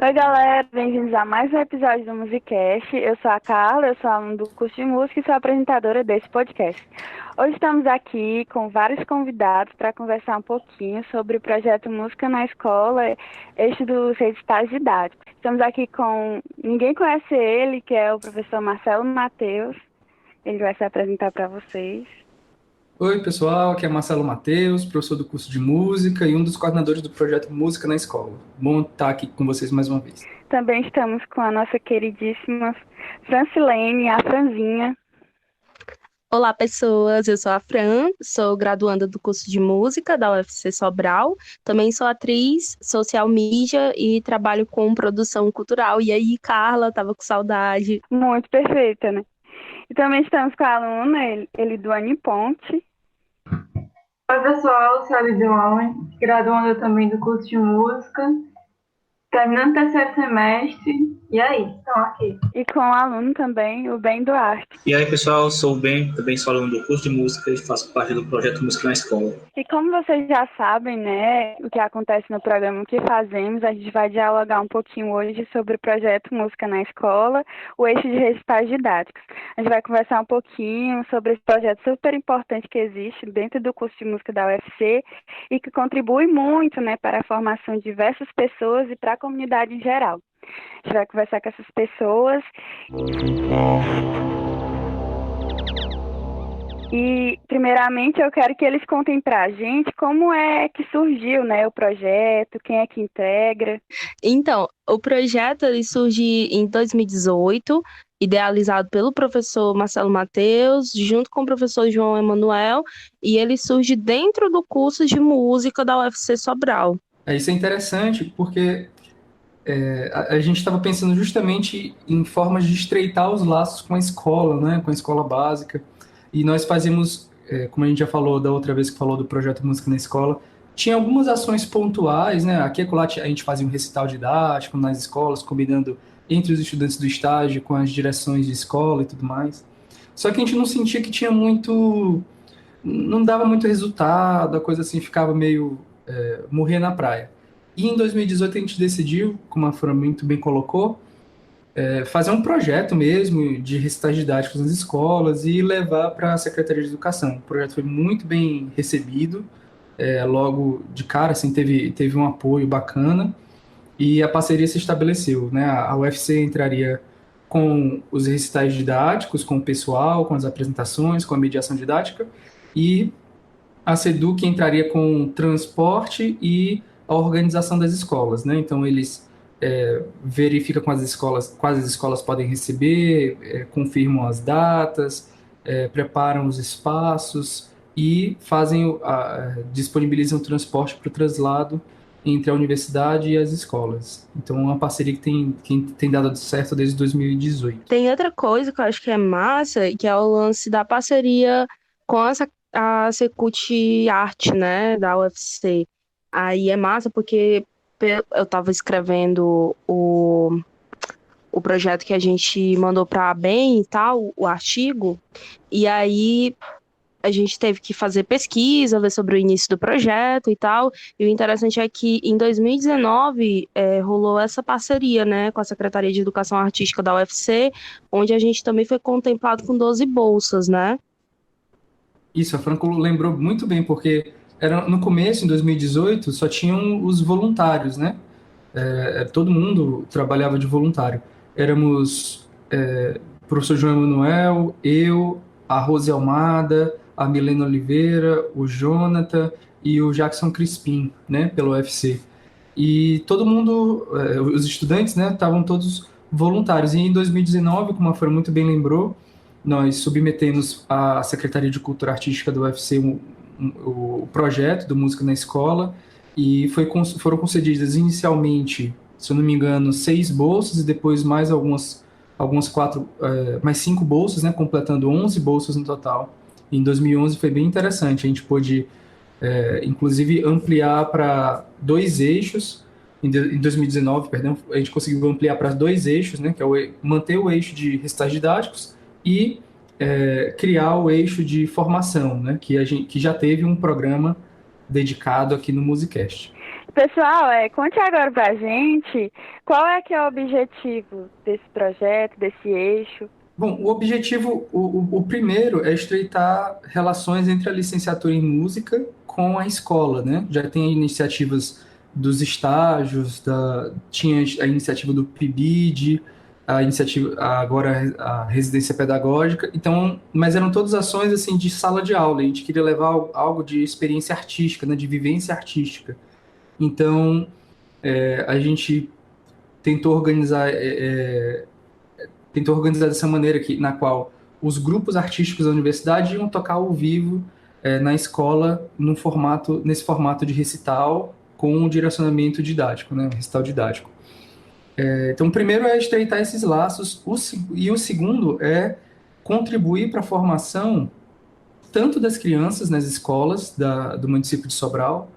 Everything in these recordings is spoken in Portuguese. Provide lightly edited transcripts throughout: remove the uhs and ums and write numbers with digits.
Oi, galera, bem-vindos a mais um episódio do Musicast. Eu sou a Carla, eu sou aluna do curso de música e sou apresentadora desse podcast. Hoje estamos aqui com vários convidados para conversar um pouquinho sobre o projeto Música na Escola, eixo dos recitais didáticos. Estamos aqui com ninguém conhece ele, que é o professor Marcelo Matheus. Ele vai se apresentar para vocês. Oi, pessoal, aqui é Marcelo Matheus, professor do curso de música e um dos coordenadores do projeto Música na Escola. Bom estar aqui com vocês mais uma vez. Também estamos com a nossa queridíssima Francilene, a Franzinha. Olá, pessoas. Eu sou a Fran, sou graduanda do curso de música da UFC Sobral. Também sou atriz, social media e trabalho com produção cultural. E aí, Carla, tava com saudade. Muito perfeita, né? E também estamos com a aluna, Eliduane Ponte. Oi, pessoal, sou a Eliduane, graduanda também do curso de música, terminando o terceiro semestre, e aí, estão aqui. E com o aluno também, o Ben Duarte. E aí, pessoal, sou o Ben, também sou aluno do curso de música e faço parte do projeto Música na Escola. E como vocês já sabem, né, o que acontece no programa, o que fazemos, a gente vai dialogar um pouquinho hoje sobre o projeto Música na Escola, o eixo de recitais didáticos. A gente vai conversar um pouquinho sobre esse projeto super importante que existe dentro do curso de música da UFC e que contribui muito, né, para a formação de diversas pessoas e para a comunidade em geral. A gente vai conversar com essas pessoas. E, primeiramente, eu quero que eles contem pra gente como é que surgiu, né, o projeto, quem é que integra. Então, o projeto ele surge em 2018, idealizado pelo professor Marcelo Matheus, junto com o professor João Emanuel, e ele surge dentro do curso de música da UFC Sobral. Isso é interessante porque a gente estava pensando justamente em formas de estreitar os laços com a escola, né, com a escola básica. E nós fazíamos, como a gente já falou da outra vez que falou do projeto Música na Escola, tinha algumas ações pontuais, né? Aqui e acolá a gente fazia um recital didático nas escolas, combinando entre os estudantes do estágio com as direções de escola e tudo mais. Só que a gente não sentia que tinha muito, não dava muito resultado, a coisa assim ficava meio morrer na praia. E em 2018 a gente decidiu, como a Fran muito bem colocou, fazer um projeto mesmo de recitais didáticos nas escolas e levar para a Secretaria de Educação. O projeto foi muito bem recebido, logo de cara, assim, teve um apoio bacana e a parceria se estabeleceu, né? A UFC entraria com os recitais didáticos, com o pessoal, com as apresentações, com a mediação didática, e a SEDUC entraria com transporte e a organização das escolas, né? Então eles verificam com as escolas, quais as escolas podem receber, confirmam as datas, preparam os espaços e disponibilizam o transporte para o translado entre a universidade e as escolas. Então, é uma parceria que tem dado certo desde 2018. Tem outra coisa que eu acho que é massa, que é o lance da parceria com a Secult Arte, né, da UFC. Aí é massa porque eu estava escrevendo o projeto que a gente mandou para a ABEM e tal, o artigo, e aí a gente teve que fazer pesquisa, ver sobre o início do projeto e tal, e o interessante é que em 2019 rolou essa parceria, né, com a Secretaria de Educação Artística da UFC, onde a gente também foi contemplado com 12 bolsas, né? Isso, a Franco lembrou muito bem, porque no começo, em 2018, só tinham os voluntários, né? Todo mundo trabalhava de voluntário. Éramos o professor João Emanuel, eu, a Rose Almada, a Milena Oliveira, o Jonathan e o Jackson Crispim, né, pelo UFC. E todo mundo, os estudantes, né, estavam todos voluntários. E em 2019, como a Fran muito bem lembrou, nós submetemos à Secretaria de Cultura Artística do UFC o projeto do Música na Escola e foram concedidas inicialmente, se eu não me engano, 6 bolsas e depois mais mais 5 bolsas, né, completando 11 bolsas no total. Em 2011 foi bem interessante, a gente pôde, inclusive, ampliar para 2 eixos, em 2019, perdão, a gente conseguiu ampliar para 2 eixos, né, que é manter o eixo de recitais didáticos e criar o eixo de formação, né, que já teve um programa dedicado aqui no Musicast. Pessoal, conte agora pra gente qual é que é o objetivo desse projeto, desse eixo. Bom, o objetivo, o primeiro é estreitar relações entre a licenciatura em música com a escola, né? Já tem iniciativas dos estágios, tinha a iniciativa do PIBID, a iniciativa, agora a residência pedagógica, então, mas eram todas ações assim de sala de aula, a gente queria levar algo de experiência artística, né? De vivência artística. Então, a gente tentou organizar dessa maneira na qual os grupos artísticos da universidade iam tocar ao vivo na escola nesse formato de recital com um direcionamento didático, né, um recital didático. Então, o primeiro é estreitar esses laços, e o segundo é contribuir para a formação tanto das crianças nas escolas do município de Sobral,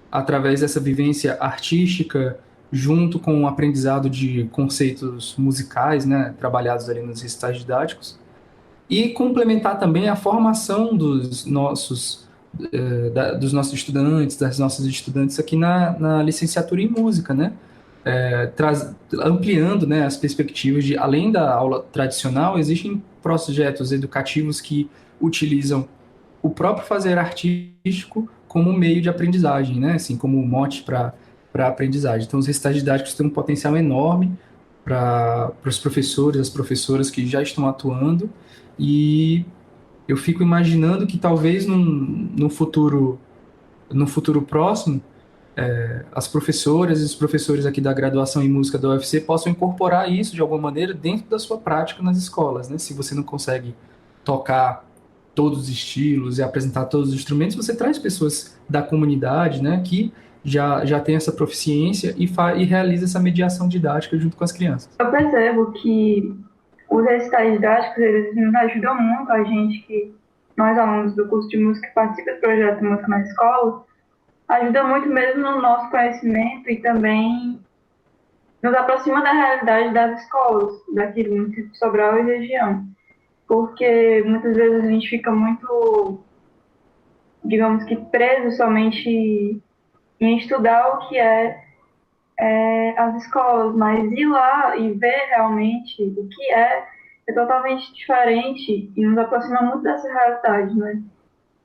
através dessa vivência artística, junto com o aprendizado de conceitos musicais, né, trabalhados ali nos recitais didáticos, e complementar também a formação dos nossos estudantes, das nossas estudantes aqui na licenciatura em música, né, ampliando, né, as perspectivas de, além da aula tradicional, existem projetos educativos que utilizam o próprio fazer artístico como meio de aprendizagem, né, assim, como mote para a aprendizagem. Então, os recitais didáticos têm um potencial enorme para os professores, as professoras que já estão atuando, e eu fico imaginando que talvez no futuro próximo, as professoras e os professores aqui da graduação em música da UFC possam incorporar isso de alguma maneira dentro da sua prática nas escolas, né? Se você não consegue tocar todos os estilos e apresentar todos os instrumentos, você traz pessoas da comunidade, né, que já tem essa proficiência e realiza essa mediação didática junto com as crianças. Eu percebo que os recitais didáticos, eles nos ajudam muito, a gente nós alunos do curso de música que participa do projeto Música na Escola, ajuda muito mesmo no nosso conhecimento e também nos aproxima da realidade das escolas daqui do município de Sobral e região. Porque muitas vezes a gente fica muito, digamos que, preso somente em estudar o que as escolas, mas ir lá e ver realmente o que é totalmente diferente e nos aproxima muito dessa realidade, né?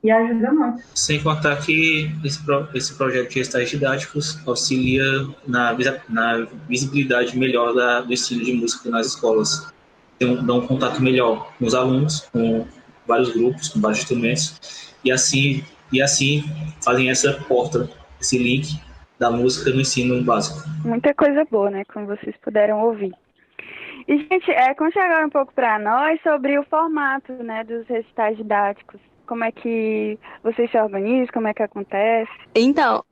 E ajuda muito. Sem contar que esse projeto de recitais didáticos auxilia na visibilidade melhor do ensino de música nas escolas. Dá um contato melhor com os alunos, com vários grupos, com vários instrumentos, e assim fazem essa porta, esse link da música no ensino básico. Muita coisa boa, né, como vocês puderam ouvir. E, gente, conte agora um pouco para nós sobre o formato, né, dos recitais didáticos. Como é que vocês se organizam, como é que acontece? Então,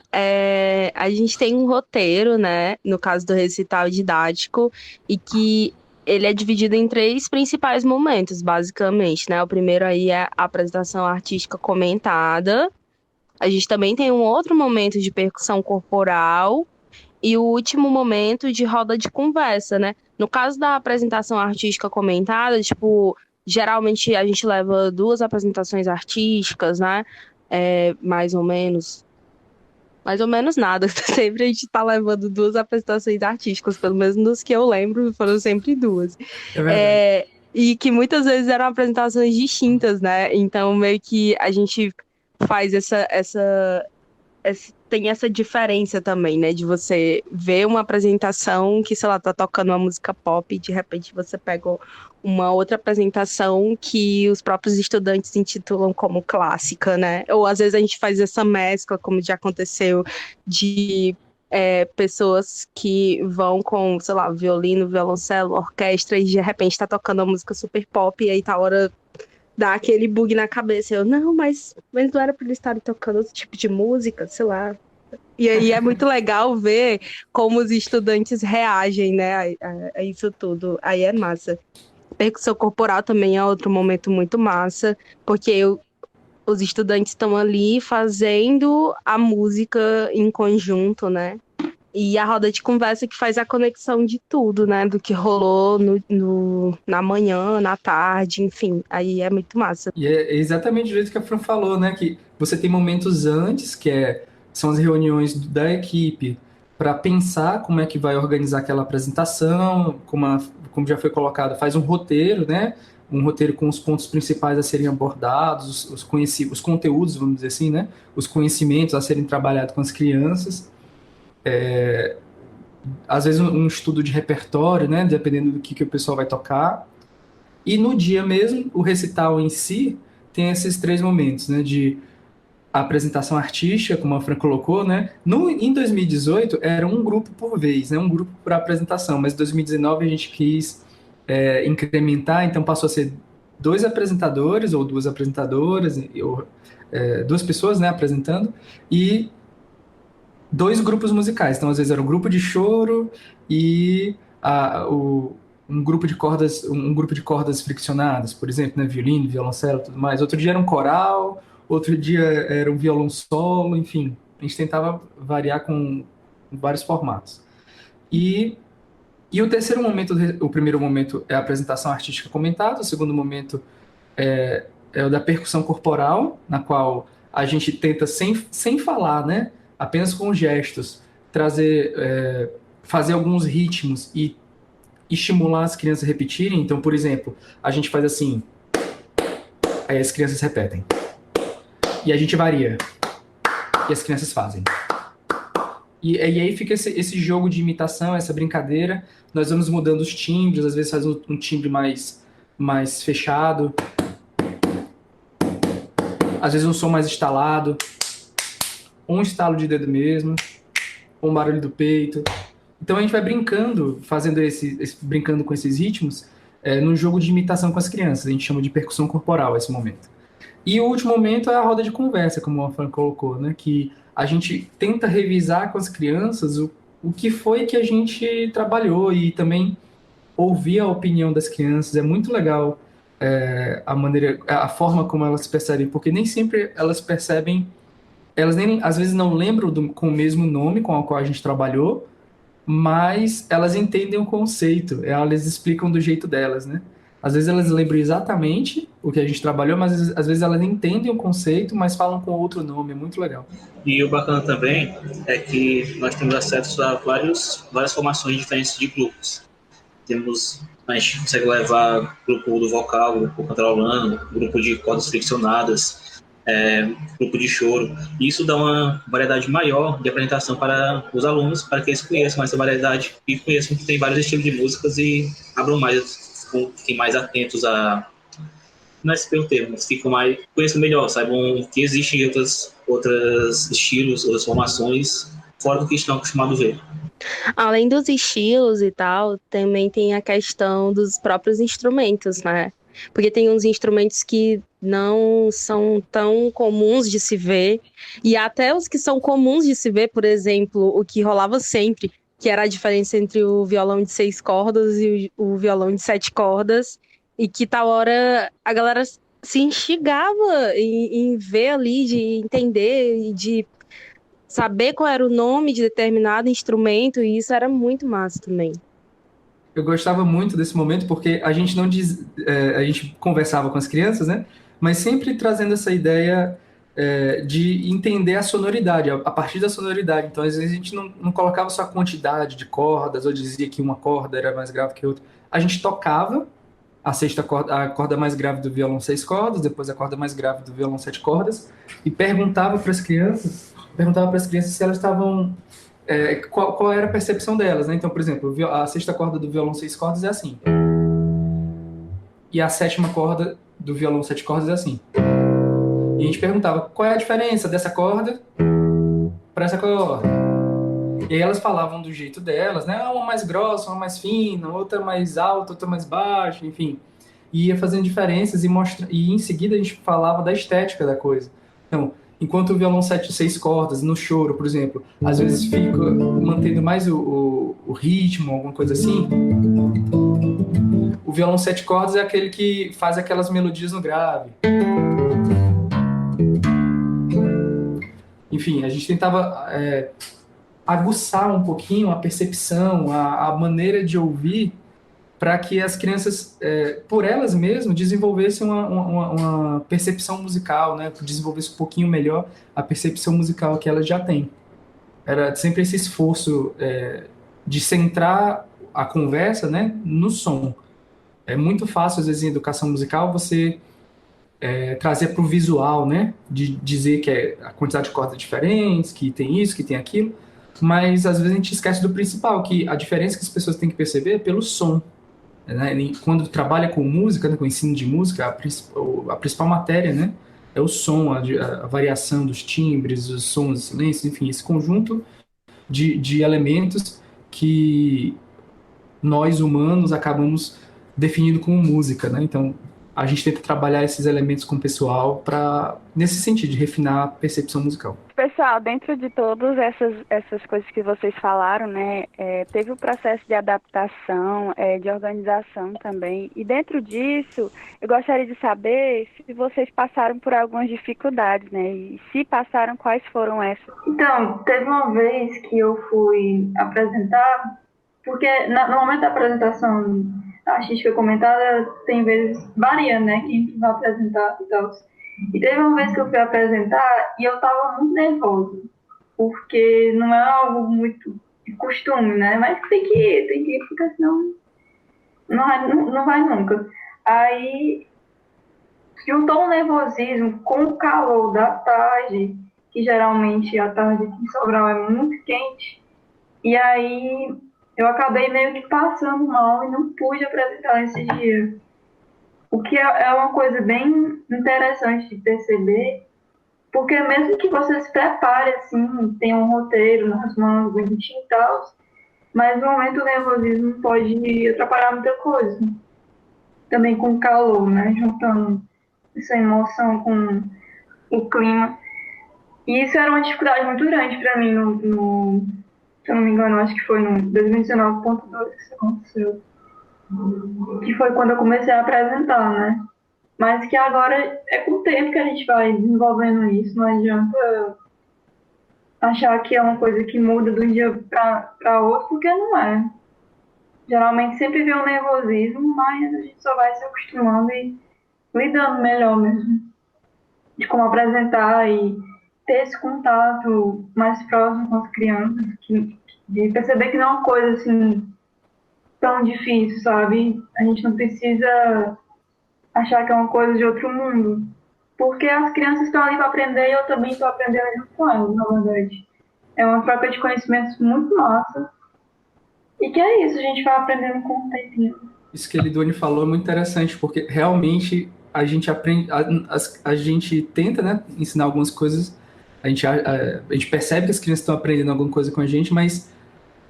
a gente tem um roteiro, né, no caso do recital didático, e que ele é dividido em 3 principais momentos, basicamente, né? O primeiro aí é a apresentação artística comentada. A gente também tem um outro momento de percussão corporal e o último momento de roda de conversa, né? No caso da apresentação artística comentada, tipo, geralmente a gente leva 2 apresentações artísticas, né? Mais ou menos nada. Sempre a gente tá levando 2 apresentações artísticas, pelo menos dos que eu lembro, foram sempre 2. E que muitas vezes eram apresentações distintas, né? Então, meio que a gente faz tem essa diferença também, né? De você ver uma apresentação que, sei lá, tá tocando uma música pop e de repente você pega uma outra apresentação que os próprios estudantes intitulam como clássica, né? Ou às vezes a gente faz essa mescla, como já aconteceu, de pessoas que vão com, sei lá, violino, violoncelo, orquestra e de repente tá tocando uma música super pop e aí tá a hora dá aquele bug na cabeça. Eu, não, mas não era pra eles estarem tocando outro tipo de música, sei lá. E aí é muito legal ver como os estudantes reagem, né, a isso tudo. Aí é massa. Percussão corporal também é outro momento muito massa, porque os estudantes estão ali fazendo a música em conjunto, né? E a roda de conversa que faz a conexão de tudo, né? Do que rolou na manhã, na tarde, enfim. Aí é muito massa. E é exatamente do jeito que a Fran falou, né? Que você tem momentos antes, que é são as reuniões da equipe para pensar como é que vai organizar aquela apresentação, como já foi colocado, faz um roteiro, né? Um roteiro com os pontos principais a serem abordados, os conteúdos, vamos dizer assim, né? Os conhecimentos a serem trabalhados com as crianças. Às vezes um estudo de repertório, né? Dependendo do que o pessoal vai tocar. E no dia mesmo, o recital em si tem esses 3 momentos, né? De a apresentação artística, como a Fran colocou, né? Em 2018 era um grupo por vez, né? Um grupo para apresentação, mas em 2019 a gente quis incrementar, então passou a ser 2 apresentadores ou 2 apresentadoras, ou 2 pessoas, né, apresentando, e 2 grupos musicais. Então, às vezes era um grupo de choro e um grupo de cordas friccionadas, por exemplo, né, violino, violoncelo, tudo mais. Outro dia era um coral, outro dia era um violão solo, enfim. A gente tentava variar com vários formatos. E o terceiro momento, o primeiro momento é a apresentação artística comentada, o segundo momento é o da percussão corporal, na qual a gente tenta, sem falar, né, apenas com gestos, fazer alguns ritmos e estimular as crianças a repetirem. Então, por exemplo, a gente faz assim, aí as crianças repetem. E a gente varia, e as crianças fazem. E aí fica esse jogo de imitação, essa brincadeira. Nós vamos mudando os timbres, às vezes faz um timbre mais fechado, às vezes um som mais estalado, um estalo de dedo mesmo, um barulho do peito. Então a gente vai brincando, brincando com esses ritmos, num jogo de imitação com as crianças. A gente chama de percussão corporal esse momento. E o último momento é a roda de conversa, como o Fran colocou, né? Que a gente tenta revisar com as crianças o que foi que a gente trabalhou e também ouvir a opinião das crianças. É muito legal a forma como elas percebem, porque nem sempre elas percebem, elas nem às vezes não lembram com o mesmo nome com o qual a gente trabalhou, mas elas entendem o conceito, elas explicam do jeito delas, né? Às vezes elas lembram exatamente o que a gente trabalhou, mas às vezes elas entendem o conceito, mas falam com outro nome. É muito legal. E o bacana também é que nós temos acesso a várias formações diferentes de grupos. A gente consegue levar grupo do vocal, grupo cantarolando, grupo de cordas friccionadas, grupo de choro. E isso dá uma variedade maior de apresentação para os alunos, para que eles conheçam essa variedade e conheçam que tem vários estilos de músicas e fiquem mais atentos não é esse o termo, mas conheçam melhor, saibam que existem outros estilos, outras formações, fora do que estão acostumados a ver. Além dos estilos e tal, também tem a questão dos próprios instrumentos, né? Porque tem uns instrumentos que não são tão comuns de se ver, e até os que são comuns de se ver, por exemplo, o que rolava sempre, que era a diferença entre o violão de 6 cordas e o violão de 7 cordas, e que tal hora a galera se instigava em ver ali, de entender e de saber qual era o nome de determinado instrumento, e isso era muito massa também. Eu gostava muito desse momento porque a gente a gente conversava com as crianças, né? Mas sempre trazendo essa ideia de entender a sonoridade, a partir da sonoridade. Então, às vezes a gente não colocava só a quantidade de cordas ou dizia que uma corda era mais grave que outra. A gente tocava a corda mais grave do violão 6 cordas, depois a corda mais grave do violão 7 cordas, e perguntava para as crianças se elas estavam qual era a percepção delas, né? Então, por exemplo, a sexta corda do violão 6 cordas é assim. E a sétima corda do violão 7 cordas é assim. E a gente perguntava qual é a diferença dessa corda para essa corda. E aí elas falavam do jeito delas, né? Uma mais grossa, uma mais fina, outra mais alta, outra mais baixa, enfim. E ia fazendo diferenças e em seguida a gente falava da estética da coisa. Então, enquanto o violão 6 cordas, no choro, por exemplo, às vezes fica mantendo mais o ritmo, alguma coisa assim, o violão 7 cordas é aquele que faz aquelas melodias no grave. Enfim, a gente tentava aguçar um pouquinho a percepção, a maneira de ouvir para que as crianças, por elas mesmas, desenvolvessem uma percepção musical, né? Desenvolvessem um pouquinho melhor a percepção musical que elas já têm. Era sempre esse esforço de centrar a conversa, né, no som. É muito fácil, às vezes, em educação musical, você trazer para o visual, né, de dizer que a quantidade de cordas diferentes, que tem isso, que tem aquilo, mas às vezes a gente esquece do principal, que a diferença que as pessoas têm que perceber é pelo som. Né? Quando trabalha com música, né, com ensino de música, a principal matéria, né, é o som, a variação dos timbres, os sons, os silêncios, enfim, esse conjunto de elementos que nós humanos acabamos definindo como música, né? Então, a gente tenta trabalhar esses elementos com o pessoal nesse sentido, de refinar a percepção musical. Pessoal, dentro de todas essas coisas que vocês falaram, né, teve o processo de adaptação, de organização também. E dentro disso, eu gostaria de saber se vocês passaram por algumas dificuldades, né? E se passaram, quais foram essas? Então, teve uma vez que eu fui apresentar, porque no momento da apresentação artística comentada, tem vezes, varia, né, quem vai apresentar e tal. E teve uma vez que eu fui apresentar e eu estava muito nervosa, porque não é algo muito de costume, né, mas tem que ir, porque senão não vai nunca. Aí, juntou um nervosismo com o calor da tarde, que geralmente a tarde aqui em Sobral é muito quente, e aí eu acabei meio que passando mal e não pude apresentar nesse dia. O que é uma coisa bem interessante de perceber, porque mesmo que você se prepare, assim, tem um roteiro nas mãos, bonitinho e tal, mas no momento o nervosismo pode atrapalhar muita coisa. Também com o calor, né? Juntando essa emoção com o clima. E isso era uma dificuldade muito grande para mim se eu não me engano, acho que foi no 2019.2 que isso aconteceu. Que foi quando eu comecei a apresentar, né? Mas que agora é com o tempo que a gente vai desenvolvendo isso, não adianta achar que é uma coisa que muda de um dia para outro, porque não é. Geralmente sempre vem um nervosismo, mas a gente só vai se acostumando e lidando melhor mesmo. De como apresentar e ter esse contato mais próximo com as crianças, de perceber que não é uma coisa assim tão difícil, sabe? A gente não precisa achar que é uma coisa de outro mundo, porque as crianças estão ali para aprender e eu também estou aprendendo junto com elas, na verdade. É uma troca de conhecimentos muito massa e que é isso, a gente vai aprendendo com o tempinho. Isso que a Lidone falou é muito interessante, porque realmente a gente aprende, a gente tenta, né, ensinar algumas coisas, a gente percebe que as crianças estão aprendendo alguma coisa com a gente, mas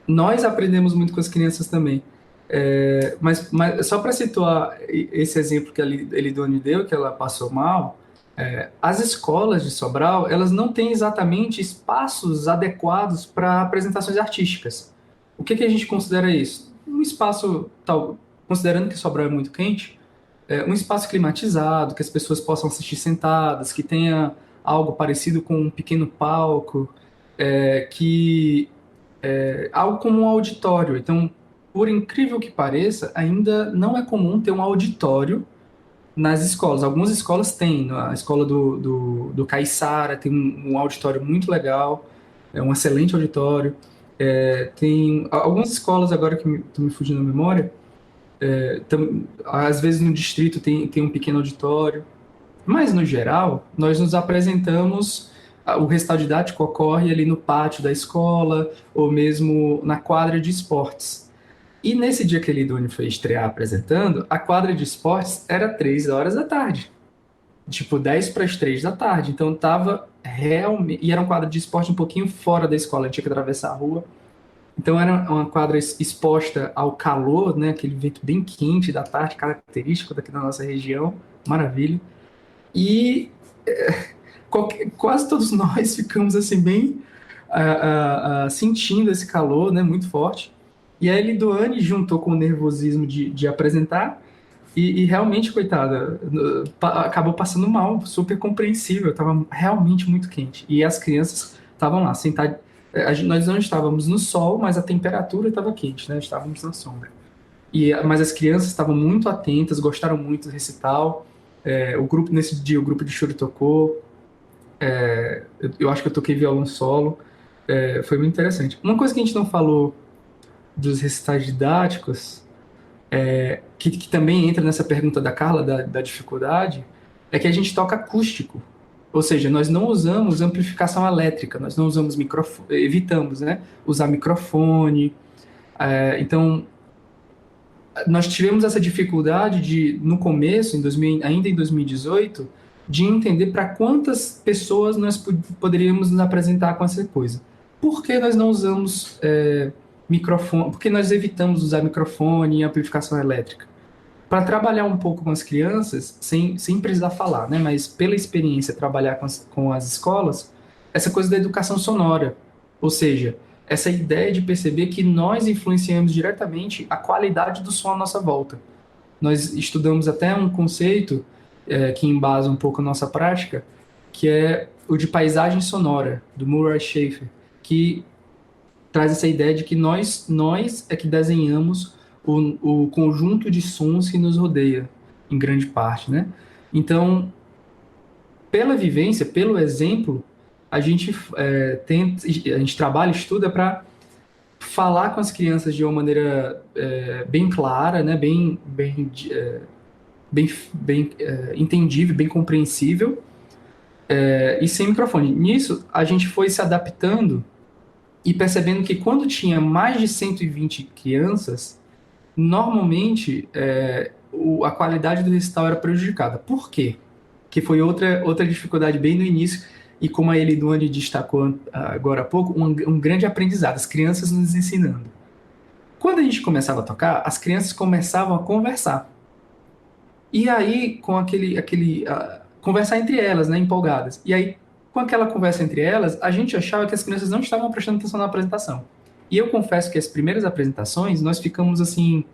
nós aprendemos muito com as crianças também. Mas só para situar esse exemplo que a Lidone deu, que ela passou mal, as escolas de Sobral, elas não têm exatamente espaços adequados para apresentações artísticas. O que a gente considera isso? Um espaço, considerando que Sobral é muito quente, um espaço climatizado, que as pessoas possam assistir sentadas, que tenha algo parecido com um pequeno palco, algo como um auditório. Então, por incrível que pareça, ainda não é comum ter um auditório nas escolas. Algumas escolas têm, a escola do Caiçara tem um auditório muito legal, um excelente auditório. Tem algumas escolas, agora que estão me fugindo da memória, às vezes no distrito tem um pequeno auditório, mas no geral, nós nos apresentamos, o recital didático ocorre ali no pátio da escola, ou mesmo na quadra de esportes. E nesse dia que a Lidone foi estrear apresentando, a quadra de esportes era 3 horas da tarde. Tipo, 10 para as 3 da tarde. Então tava realmente... E era uma quadra de esporte um pouquinho fora da escola, tinha que atravessar a rua. Então era uma quadra exposta ao calor, né? Aquele vento bem quente da tarde, característico daqui da nossa região. Maravilha. E quase todos nós ficamos assim bem sentindo esse calor, né? Muito forte. E a Lidone juntou com o nervosismo de apresentar e realmente, coitada, acabou passando mal, super compreensível, estava realmente muito quente. E as crianças estavam lá, sentadas. Nós não estávamos no sol, mas a temperatura estava quente, né? Estávamos na sombra. Mas as crianças estavam muito atentas, gostaram muito do recital. Nesse dia, o grupo de choro tocou. Eu acho que eu toquei violão solo. Foi muito interessante. Uma coisa que a gente não falou dos recitais didáticos, que também entra nessa pergunta da Carla, da dificuldade, é que a gente toca acústico. Ou seja, nós não usamos amplificação elétrica, nós não usamos microfone, evitamos, né, usar microfone. Então, nós tivemos essa dificuldade no começo, ainda em 2018, de entender para quantas pessoas nós poderíamos nos apresentar com essa coisa. Por que nós não usamos microfone? Por que nós evitamos usar microfone e amplificação elétrica? Para trabalhar um pouco com as crianças, sem precisar falar, né? Mas pela experiência, trabalhar com as escolas, essa coisa da educação sonora. Ou seja, essa ideia de perceber que nós influenciamos diretamente a qualidade do som à nossa volta. Nós estudamos até um conceito que embasa um pouco a nossa prática, que é o de paisagem sonora, do Murray Schafer, que traz essa ideia de que nós é que desenhamos o conjunto de sons que nos rodeia, em grande parte, né? Então, pela vivência, pelo exemplo, a gente trabalha, estuda para falar com as crianças de uma maneira bem clara, né? bem entendível, bem compreensível, e sem microfone. Nisso, a gente foi se adaptando e percebendo que quando tinha mais de 120 crianças, normalmente a qualidade do recital era prejudicada. Por quê? Que foi outra dificuldade bem no início, e como a Eliduane destacou agora há pouco, um grande aprendizado, as crianças nos ensinando. Quando a gente começava a tocar, as crianças começavam a conversar. E aí, com conversar entre elas, né, empolgadas. E aí, com aquela conversa entre elas, a gente achava que as crianças não estavam prestando atenção na apresentação. E eu confesso que as primeiras apresentações, nós ficamos assim...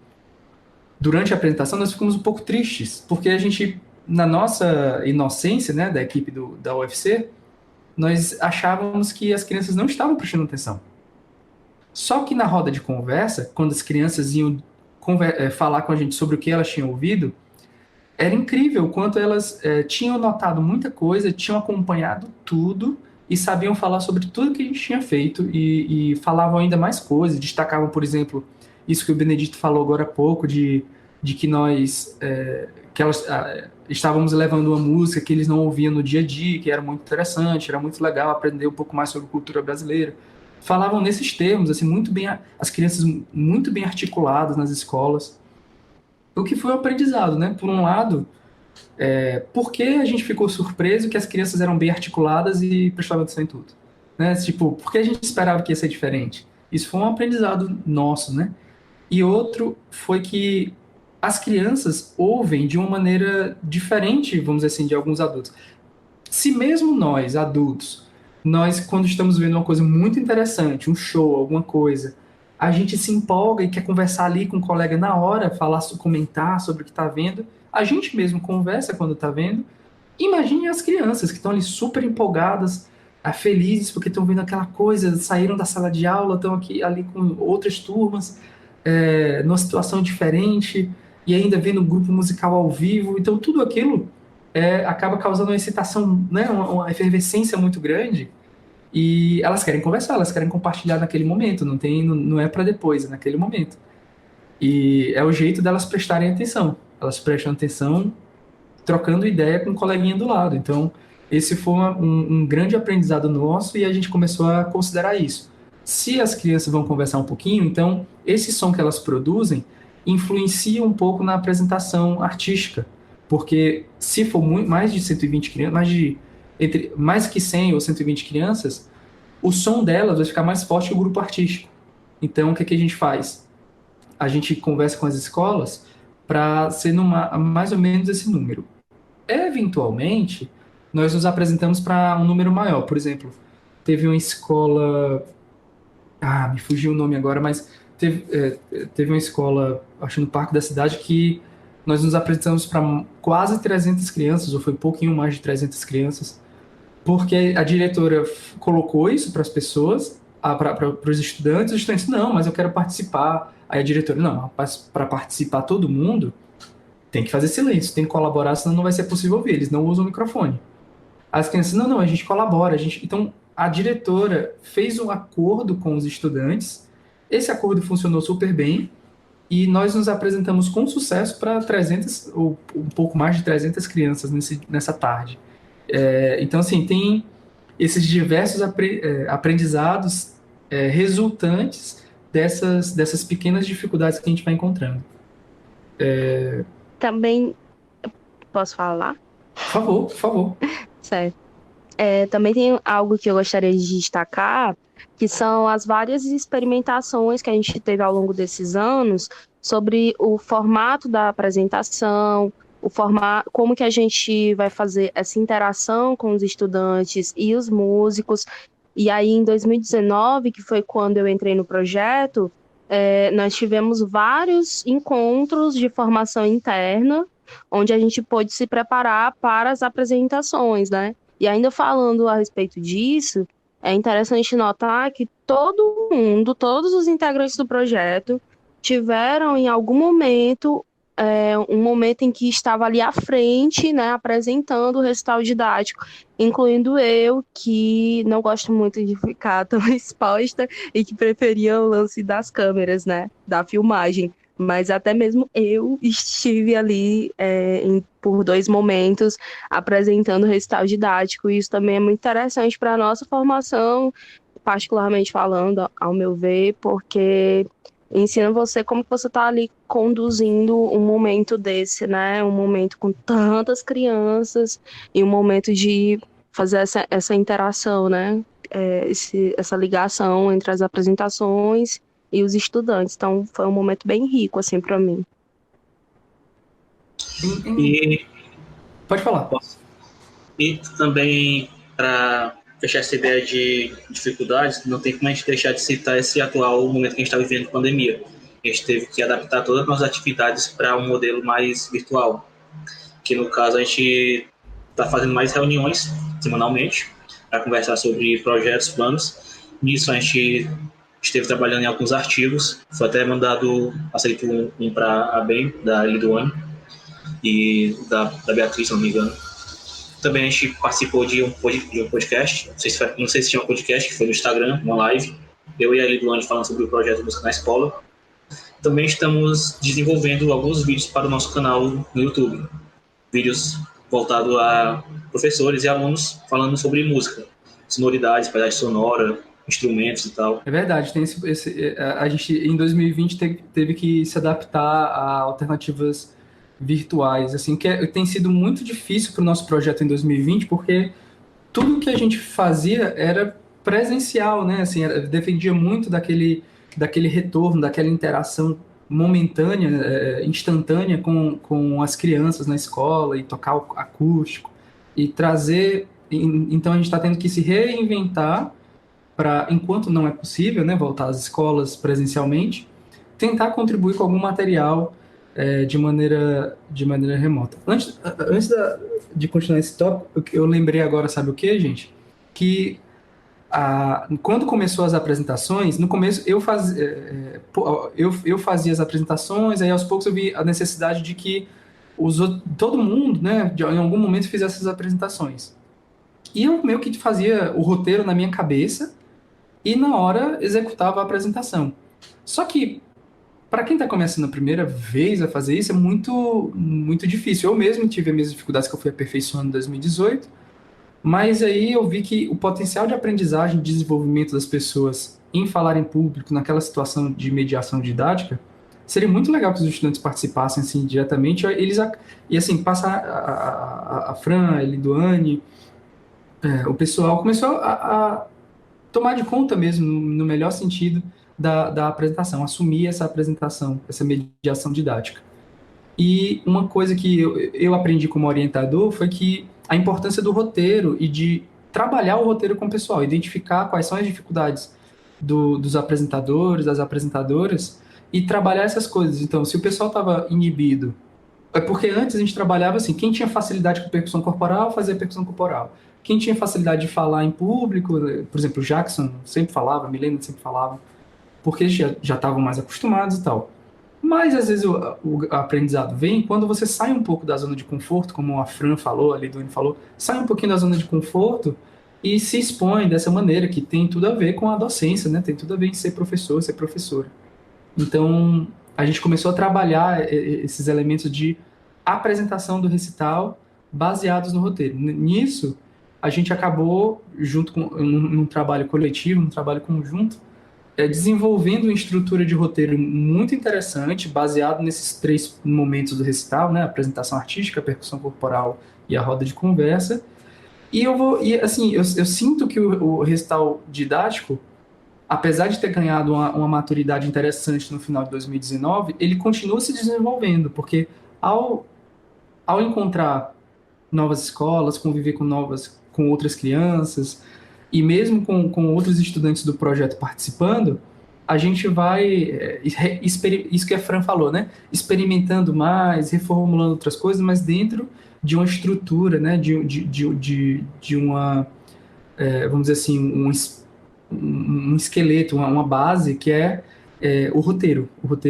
Durante a apresentação, nós ficamos um pouco tristes, porque a gente, na nossa inocência, né, da equipe da UFC, nós achávamos que as crianças não estavam prestando atenção. Só que na roda de conversa, quando as crianças iam falar com a gente sobre o que elas tinham ouvido, era incrível o quanto elas tinham notado muita coisa, tinham acompanhado tudo e sabiam falar sobre tudo que a gente tinha feito e falavam ainda mais coisas, destacavam, por exemplo, isso que o Benedito falou agora há pouco, de que que elas estávamos levando uma música que eles não ouviam no dia a dia, que era muito interessante, era muito legal aprender um pouco mais sobre cultura brasileira. Falavam nesses termos, assim, muito bem, as crianças muito bem articuladas nas escolas. O que foi um aprendizado, né? Por um lado, por que a gente ficou surpreso que as crianças eram bem articuladas e prestavam atenção em tudo? Né? Tipo, por que a gente esperava que ia ser diferente? Isso foi um aprendizado nosso, né? E outro foi que as crianças ouvem de uma maneira diferente, vamos dizer assim, de alguns adultos. Se mesmo nós, adultos, quando estamos vendo uma coisa muito interessante, um show, alguma coisa, a gente se empolga e quer conversar ali com o colega na hora, comentar sobre o que está vendo, a gente mesmo conversa quando está vendo. Imagine as crianças que estão ali super empolgadas, felizes porque estão vendo aquela coisa, saíram da sala de aula, estão ali com outras turmas, numa situação diferente, e ainda vendo um grupo musical ao vivo. Então tudo aquilo acaba causando uma excitação, né, uma efervescência muito grande, e elas querem conversar, elas querem compartilhar naquele momento, não é para depois, é naquele momento. E é o jeito delas prestarem atenção, elas prestam atenção trocando ideia com o coleguinha do lado. Então esse foi um grande aprendizado nosso, e a gente começou a considerar isso. Se as crianças vão conversar um pouquinho, então esse som que elas produzem influencia um pouco na apresentação artística, porque se for mais de 120 crianças, mais que 100 ou 120 crianças, o som delas vai ficar mais forte que o grupo artístico. Então, o que a gente faz? A gente conversa com as escolas para ser mais ou menos esse número. Eventualmente, nós nos apresentamos para um número maior. Por exemplo, teve uma escola... me fugiu o nome agora, mas teve uma escola, acho no Parque da Cidade, que nós nos apresentamos para quase 300 crianças, ou foi um pouquinho mais de 300 crianças, porque a diretora colocou isso para as pessoas, para os estudantes não, mas eu quero participar. Aí a diretora, não, para participar todo mundo tem que fazer silêncio, tem que colaborar, senão não vai ser possível ouvir, eles não usam o microfone. As crianças, não, a gente colabora, Então, a diretora fez um acordo com os estudantes, esse acordo funcionou super bem, e nós nos apresentamos com sucesso para 300, ou um pouco mais de 300 crianças nessa tarde. Então, assim, tem esses diversos aprendizados resultantes dessas pequenas dificuldades que a gente vai encontrando. Também, posso falar? Por favor. Certo. Também tem algo que eu gostaria de destacar, que são as várias experimentações que a gente teve ao longo desses anos sobre o formato da apresentação, como que a gente vai fazer essa interação com os estudantes e os músicos. E aí, em 2019, que foi quando eu entrei no projeto, nós tivemos vários encontros de formação interna, onde a gente pôde se preparar para as apresentações, né? E ainda falando a respeito disso, é interessante notar que todo mundo, todos os integrantes do projeto, tiveram em algum momento, um momento em que estava ali à frente, né, apresentando o recital didático, incluindo eu, que não gosto muito de ficar tão exposta e que preferia o lance das câmeras, né, da filmagem. Mas até mesmo eu estive ali por 2 momentos apresentando o recital didático, e isso também é muito interessante para a nossa formação, particularmente falando, ao meu ver, porque ensina você como que você está ali conduzindo um momento desse, né? Um momento com tantas crianças e um momento de fazer essa interação, né? Essa ligação entre as apresentações e os estudantes. Então, foi um momento bem rico, assim, para mim. E Pode falar. E também, para fechar essa ideia de dificuldades, não tem como a gente deixar de citar esse atual momento que a gente está vivendo de pandemia. A gente teve que adaptar todas as nossas atividades para um modelo mais virtual, que no caso a gente está fazendo mais reuniões semanalmente para conversar sobre projetos, planos. Nisso a gente esteve trabalhando em alguns artigos, foi até mandado, aceito um para a BEM, da Eliduane, e da Beatriz, se não me engano. Também a gente participou de um podcast, não sei se tinha um podcast, que foi no Instagram, uma live, eu e a Eliduane falando sobre o projeto Música na Escola. Também estamos desenvolvendo alguns vídeos para o nosso canal no YouTube, vídeos voltados a professores e alunos falando sobre música, sonoridades, paisagem sonora, instrumentos e tal. É verdade, a gente em 2020 teve que se adaptar a alternativas virtuais, assim, que tem sido muito difícil para o nosso projeto em 2020, porque tudo que a gente fazia era presencial, né? Assim, dependia muito daquele retorno, daquela interação momentânea, instantânea com as crianças na escola, e tocar o acústico, e trazer... Então a gente está tendo que se reinventar para, enquanto não é possível, né, voltar às escolas presencialmente, tentar contribuir com algum material de maneira remota. Antes de continuar esse tópico, eu lembrei agora, sabe o que, gente? Que quando começou as apresentações, no começo eu fazia as apresentações, aí aos poucos eu vi a necessidade de que todo mundo, né, em algum momento fizesse essas apresentações. E eu meio que fazia o roteiro na minha cabeça e na hora executava a apresentação. Só que, para quem está começando a primeira vez a fazer isso, é muito, muito difícil. Eu mesmo tive as minhas dificuldades que eu fui aperfeiçoando em 2018, mas aí eu vi que o potencial de aprendizagem e desenvolvimento das pessoas em falar em público, naquela situação de mediação didática, seria muito legal que os estudantes participassem assim, diretamente. E assim, passa a Fran, a Eliduane, o pessoal começou a tomar de conta mesmo, no melhor sentido, da apresentação, assumir essa apresentação, essa mediação didática. E uma coisa que eu aprendi como orientador foi que a importância do roteiro e de trabalhar o roteiro com o pessoal, identificar quais são as dificuldades dos apresentadores, das apresentadoras, e trabalhar essas coisas. Então, se o pessoal estava inibido, é porque antes a gente trabalhava assim, quem tinha facilidade com percussão corporal, fazia percussão corporal. quem tinha facilidade de falar em público, por exemplo, o Jackson sempre falava, a Milena sempre falava, porque eles já estavam mais acostumados e tal. Mas às vezes o aprendizado vem quando você sai um pouco da zona de conforto, como a Fran falou, a Liduane falou, sai um pouquinho da zona de conforto e se expõe dessa maneira, que tem tudo a ver com a docência, né? Tem tudo a ver em ser professor, ser professora. Então, a gente começou a trabalhar esses elementos de apresentação do recital baseados no roteiro. Nisso, a gente acabou, junto com num trabalho coletivo, num trabalho conjunto, desenvolvendo uma estrutura de roteiro muito interessante, baseado nesses 3 momentos do recital, né? A apresentação artística, a percussão corporal e a roda de conversa. Eu sinto que o recital didático, apesar de ter ganhado uma maturidade interessante no final de 2019, ele continua se desenvolvendo, porque ao encontrar novas escolas, conviver com outras crianças, e mesmo com outros estudantes do projeto participando, a gente vai, isso que a Fran falou, né? Experimentando mais, reformulando outras coisas, mas dentro de uma estrutura, né? De uma, vamos dizer assim, um esqueleto, uma base que o roteiro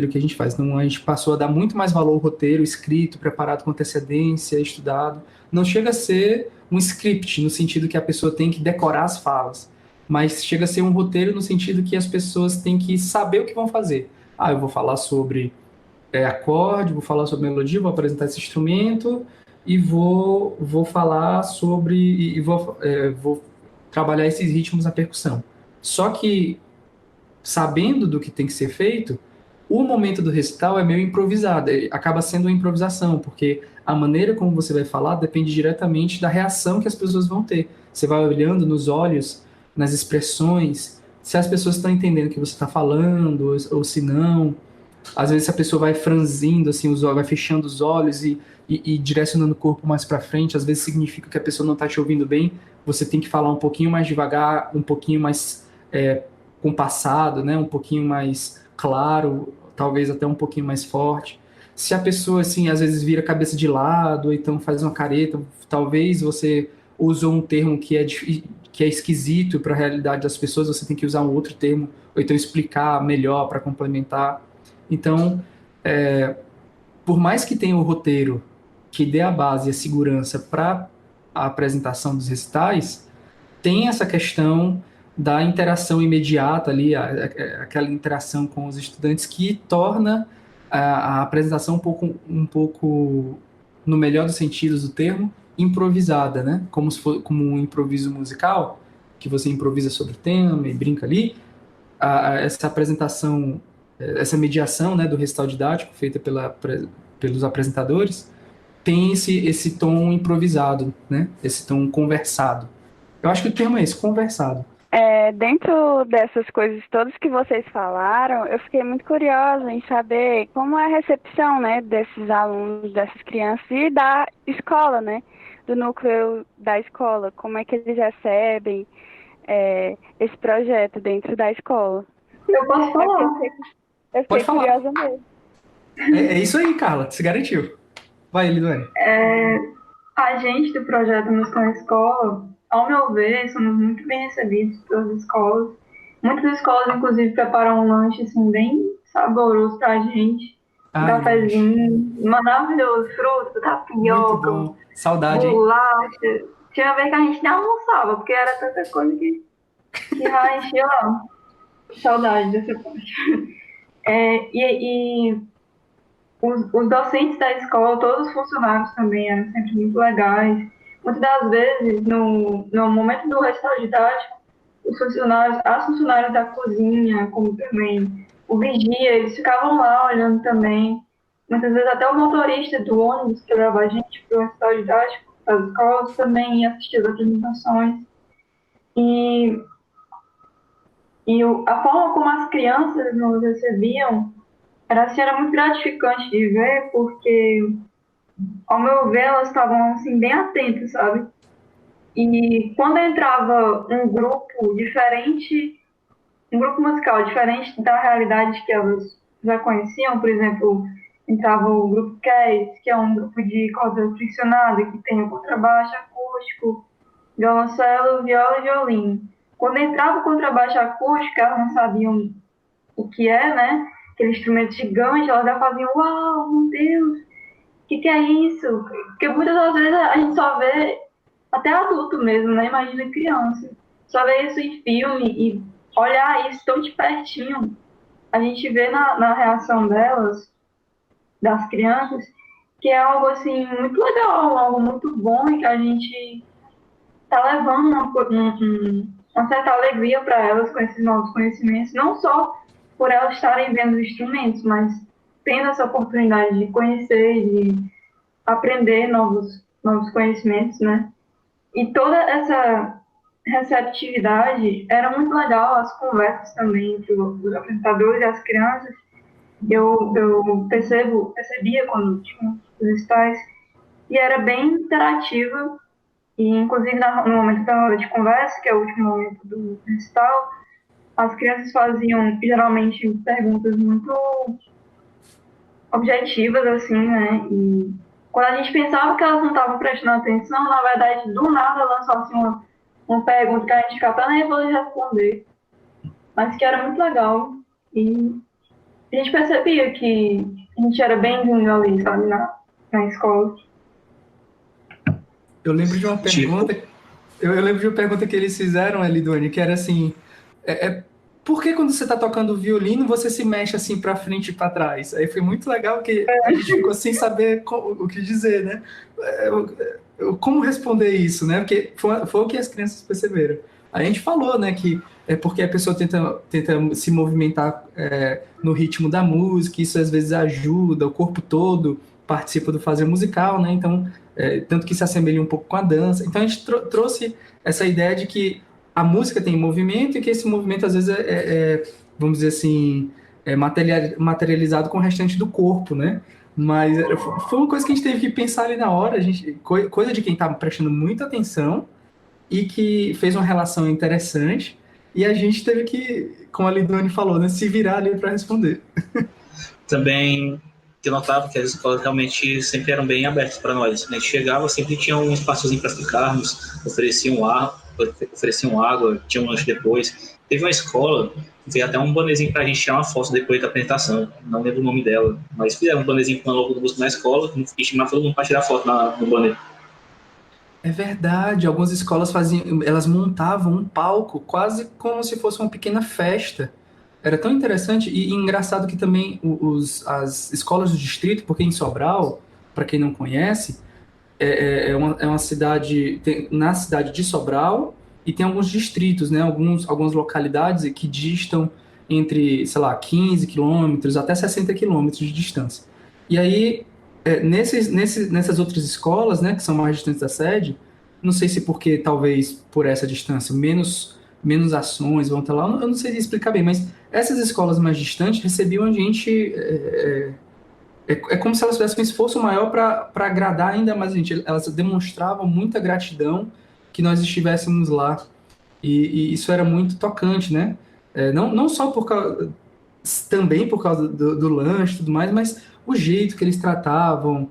que a gente faz. Então, a gente passou a dar muito mais valor ao roteiro escrito, preparado com antecedência, estudado. Não chega a ser um script, no sentido que a pessoa tem que decorar as falas, mas chega a ser um roteiro no sentido que as pessoas têm que saber o que vão fazer. Ah, eu vou falar sobre acorde, vou falar sobre melodia, vou apresentar esse instrumento e vou falar sobre vou trabalhar esses ritmos na percussão. Só que, sabendo do que tem que ser feito, o momento do recital é meio improvisado, acaba sendo uma improvisação, porque a maneira como você vai falar depende diretamente da reação que as pessoas vão ter. Você vai olhando nos olhos, nas expressões, se as pessoas estão entendendo o que você está falando, ou se não. Às vezes a pessoa vai franzindo assim, os olhos, vai fechando os olhos e direcionando o corpo mais para frente, às vezes significa que a pessoa não está te ouvindo bem, você tem que falar um pouquinho mais devagar, um pouquinho mais compassado, né? Um pouquinho mais claro, talvez até um pouquinho mais forte. Se a pessoa, assim, às vezes vira a cabeça de lado, ou então faz uma careta, talvez você usou um termo que é esquisito para a realidade das pessoas, você tem que usar um outro termo, ou então explicar melhor para complementar. Então, por mais que tenha o roteiro que dê a base e a segurança para a apresentação dos recitais, tem essa questão da interação imediata ali, aquela interação com os estudantes que torna a apresentação um pouco, no melhor dos sentidos do termo, improvisada, né? Como se for como um improviso musical, que você improvisa sobre o tema e brinca ali. Essa apresentação, essa mediação, né, do recital didático feita pelos apresentadores, tem esse tom improvisado, né? Esse tom conversado. Eu acho que o termo é esse, conversado. Dentro dessas coisas todas que vocês falaram, eu fiquei muito curiosa em saber como é a recepção, né, desses alunos, dessas crianças e da escola, né, do núcleo da escola, como é que eles recebem esse projeto dentro da escola. Eu posso falar. Eu fiquei curiosa mesmo. É isso aí, Carla, se garantiu. Vai, Liduane. A gente do projeto Música na Escola, ao meu ver, somos muito bem recebidos pelas escolas. Muitas escolas, inclusive, preparam um lanche assim, bem saboroso pra gente. Um cafezinho maravilhoso, fruta, tapioca, muito bom. Saudade, bolacha. Tinha uma vez que a gente nem almoçava, porque era tanta coisa que já enchia lá. Saudade dessa parte. Os docentes da escola, todos os funcionários também eram sempre muito legais. Muitas das vezes, no momento do recital didático, as funcionárias da cozinha, como também o vigia, eles ficavam lá olhando também. Muitas vezes até o motorista do ônibus que leva a gente para o recital didático das escolas também ia assistir as apresentações. A forma como as crianças nos recebiam era muito gratificante de ver, porque, ao meu ver, elas estavam assim, bem atentas, sabe? E quando entrava um grupo diferente, um grupo musical diferente da realidade que elas já conheciam, por exemplo, entrava o grupo Cats, que é um grupo de corda friccionada, que tem o contrabaixo acústico, violoncelo, viola e violino. Quando entrava o contrabaixo acústico, elas não sabiam o que é, né? Aquele instrumento gigante, elas já faziam, uau, meu Deus, o que é isso? Porque muitas das vezes a gente só vê, até adulto mesmo, né? Imagina criança. Só vê isso em filme e olhar isso tão de pertinho. A gente vê na reação delas, das crianças, que é algo assim muito legal, algo muito bom e que a gente está levando uma certa alegria para elas com esses novos conhecimentos, não só por elas estarem vendo os instrumentos, mas tendo essa oportunidade de conhecer, de aprender novos conhecimentos, né? E toda essa receptividade era muito legal, as conversas também entre os apresentadores e as crianças. Eu percebia quando tinha os recitais, e era bem interativa, e inclusive no momento da hora de conversa, que é o último momento do recital, as crianças faziam geralmente perguntas muito objetivas, assim, né? E quando a gente pensava que elas não estavam prestando atenção, na verdade, do nada lançou assim, uma pergunta que a gente ficava até nervoso de responder, mas que era muito legal. E a gente percebia que a gente era bem-vindo ali, sabe, na escola. Eu lembro de uma pergunta. Eu lembro de uma pergunta que eles fizeram ali, Duane, que era assim: por que quando você está tocando violino você se mexe assim para frente e para trás? Aí foi muito legal que a gente ficou sem saber o que dizer, né? Como responder isso, né? Porque foi o que as crianças perceberam. A gente falou, né, que é porque a pessoa tenta se movimentar no ritmo da música, isso às vezes ajuda, o corpo todo participa do fazer musical, né? Então, tanto que se assemelha um pouco com a dança. Então a gente trouxe essa ideia de que a música tem movimento e que esse movimento às vezes vamos dizer assim, materializado com o restante do corpo, né? Mas foi uma coisa que a gente teve que pensar ali na hora, coisa de quem estava prestando muita atenção e que fez uma relação interessante, e a gente teve que, como a Lidone falou, né, se virar ali para responder. Também eu notava que as escolas realmente sempre eram bem abertas para nós. A gente chegava, sempre tinha um espaçozinho para ficarmos, ofereciam água, tinha um lanche depois. Teve uma escola que fez até um bonezinho para a gente tirar uma foto depois da apresentação. Não lembro o nome dela, mas fizeram um bonezinho com a logo do músico na escola e chamaram todo mundo para tirar foto no boné. É verdade, algumas escolas elas montavam um palco quase como se fosse uma pequena festa. Era tão interessante e engraçado que também as escolas do distrito, porque em Sobral, para quem não conhece, é uma cidade, na cidade de Sobral, e tem alguns distritos, né, algumas localidades que distam entre, sei lá, 15 quilômetros até 60 quilômetros de distância. E aí, nessas outras escolas, né, que são mais distantes da sede, não sei se porque talvez por essa distância menos ações vão estar lá, eu não sei explicar bem, mas essas escolas mais distantes recebiam a gente. É como se elas tivessem um esforço maior para agradar ainda mais a gente. Elas demonstravam muita gratidão que nós estivéssemos lá. E isso era muito tocante, né? Não só também por causa do lanche e tudo mais, mas o jeito que eles tratavam,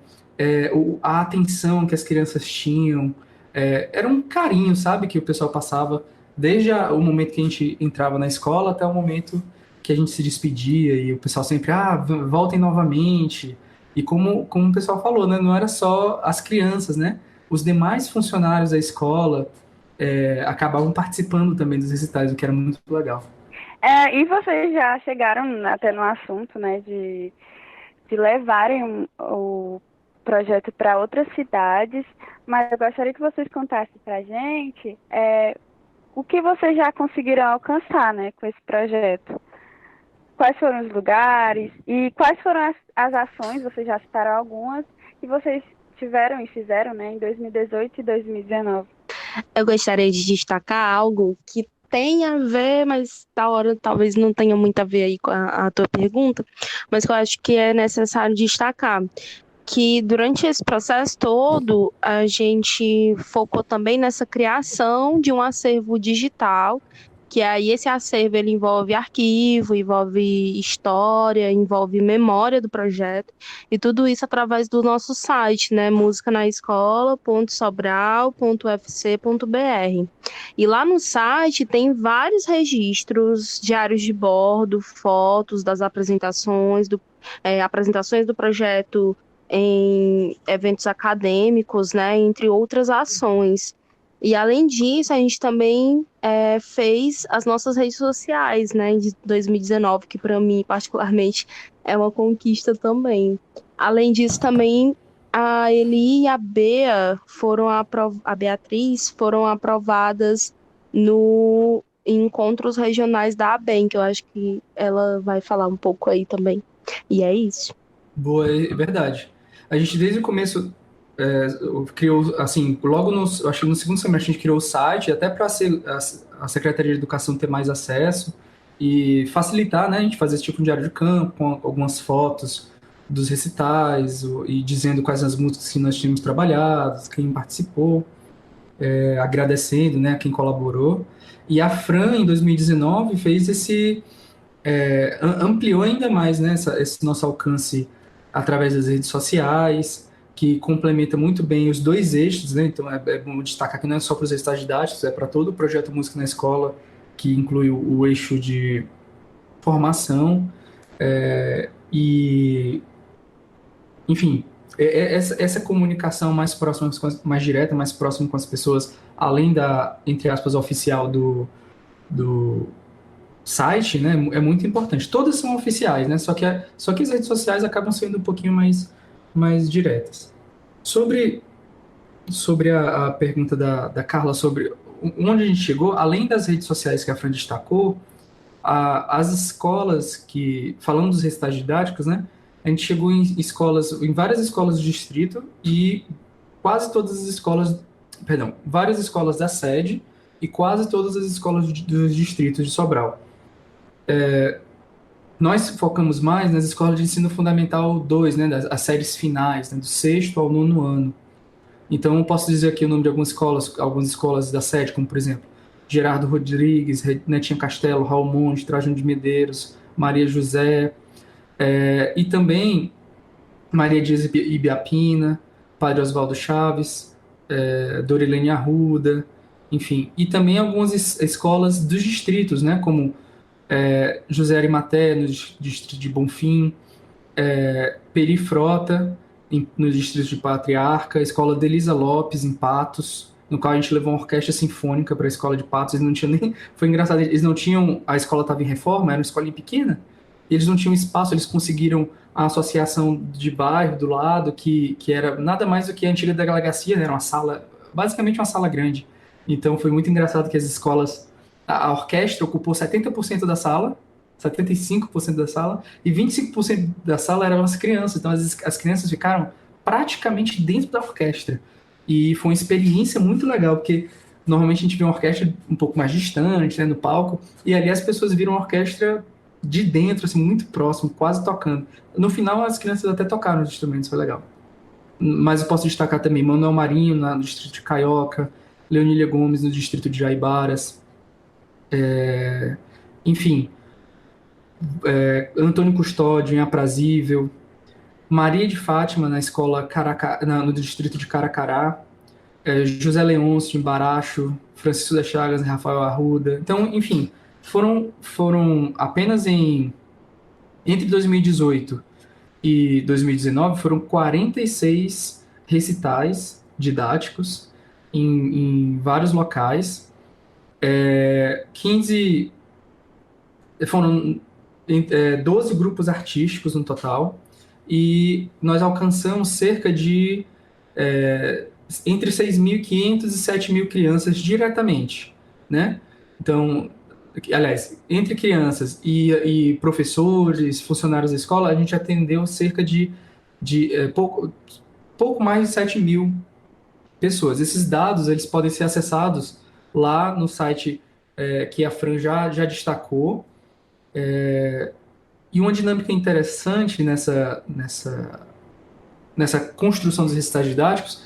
a atenção que as crianças tinham, era um carinho, sabe, que o pessoal passava desde o momento que a gente entrava na escola até o momento que a gente se despedia e o pessoal sempre, voltem novamente. E como o pessoal falou, né, não era só as crianças, né? Os demais funcionários da escola acabavam participando também dos recitais, o que era muito legal. E vocês já chegaram até no assunto, né, de levarem o projeto para outras cidades, mas eu gostaria que vocês contassem para a gente o que vocês já conseguiram alcançar, né, com esse projeto. Quais foram os lugares e quais foram as ações, vocês já citaram algumas, que vocês tiveram e fizeram, né, em 2018 e 2019. Eu gostaria de destacar algo que tem a ver, mas da hora talvez não tenha muito a ver aí com a tua pergunta, mas que eu acho que é necessário destacar, que durante esse processo todo a gente focou também nessa criação de um acervo digital que aí esse acervo ele envolve arquivo, envolve história, envolve memória do projeto, e tudo isso através do nosso site, né, musicanaescola.sobral.ufc.br. E lá no site tem vários registros, diários de bordo, fotos das apresentações do projeto em eventos acadêmicos, né, entre outras ações. E além disso, a gente também fez as nossas redes sociais, né, de 2019, que para mim, particularmente, é uma conquista também. Além disso, também a Eli e a Beatriz foram aprovadas em encontros regionais da ABEM, que eu acho que ela vai falar um pouco aí também. E é isso. Boa, é verdade. A gente, desde o começo, criou, assim, acho que no segundo semestre a gente criou o site, até para a Secretaria de Educação ter mais acesso e facilitar, né, a gente fazer esse tipo de diário de campo, com algumas fotos dos recitais, e dizendo quais as músicas que nós tínhamos trabalhado, quem participou, agradecendo, né, quem colaborou. E a Fran, em 2019, fez ampliou ainda mais, né, esse nosso alcance através das redes sociais, que complementa muito bem os dois eixos, né? Então é bom destacar que não é só para os recitais didáticos, é para todo o projeto Música na Escola, que inclui o eixo de formação, e, enfim, essa comunicação mais próxima, mais direta, mais próxima com as pessoas, além da, entre aspas, oficial do site, né, é muito importante. Todas são oficiais, né? Só que as redes sociais acabam sendo um pouquinho mais diretas. Sobre a pergunta da Carla sobre onde a gente chegou, além das redes sociais que a Fran destacou, as escolas falando dos recitais didáticos, né, a gente chegou em várias escolas do distrito e quase todas as escolas, várias escolas da sede e quase todas as escolas dos distritos de Sobral. Nós focamos mais nas escolas de ensino fundamental 2, né, as séries finais, né, do 6º ao 9º ano. Então, eu posso dizer aqui o nome de algumas escolas da sede, como, por exemplo, Gerardo Rodrigues, Netinha Castelo, Raul Monte, Trajano de Medeiros, Maria José, e também Maria Dias Ibiapina, Padre Oswaldo Chaves, Dorilene Arruda, enfim. E também algumas escolas dos distritos, né, como José Arimaté, no distrito de Bonfim, Peri Frota, no distrito de Patriarca, a escola Delisa Lopes, em Patos, no qual a gente levou uma orquestra sinfônica para a escola de Patos. Eles não tinham nem... Foi engraçado, eles não tinham... A escola estava em reforma, era uma escolinha pequena, e eles não tinham espaço, eles conseguiram a associação de bairro do lado, que era nada mais do que a antiga delegacia, né? Era uma sala, basicamente uma sala grande. Então foi muito engraçado que as escolas... A orquestra ocupou 70% da sala, 75% da sala, e 25% da sala eram as crianças. Então as crianças ficaram praticamente dentro da orquestra. E foi uma experiência muito legal, porque normalmente a gente vê uma orquestra um pouco mais distante, né, no palco, e ali as pessoas viram uma orquestra de dentro, assim, muito próximo, quase tocando. No final, as crianças até tocaram os instrumentos, foi legal. Mas eu posso destacar também Manuel Marinho, no distrito de Caioca, Leonília Gomes, no distrito de Jaibaras, enfim, Antônio Custódio, em Aprazível, Maria de Fátima, na escola no distrito de Caracará, José Leôncio, em Baracho, Francisco das Chagas, em Rafael Arruda. Então, enfim, foram apenas entre 2018 e 2019, foram 46 recitais didáticos em vários locais, 15... Foram 12 grupos artísticos no total, e nós alcançamos cerca de entre 6.500 e 7.000 crianças diretamente, né? Então, aliás, entre crianças e professores, funcionários da escola, a gente atendeu cerca de pouco mais de 7.000 pessoas. Esses dados, eles podem ser acessados lá no site que a Fran já destacou. E uma dinâmica interessante nessa construção dos recitais didáticos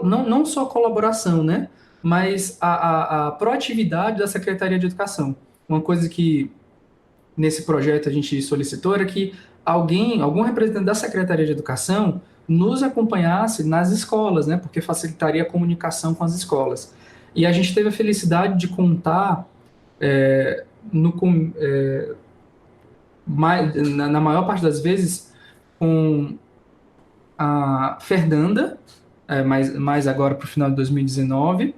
não só a colaboração, né? mas a proatividade da Secretaria de Educação. Uma coisa que nesse projeto a gente solicitou era que algum representante da Secretaria de Educação nos acompanhasse nas escolas, né, porque facilitaria a comunicação com as escolas. E a gente teve a felicidade de contar na maior parte das vezes com a Fernanda, mais agora para o final de 2019,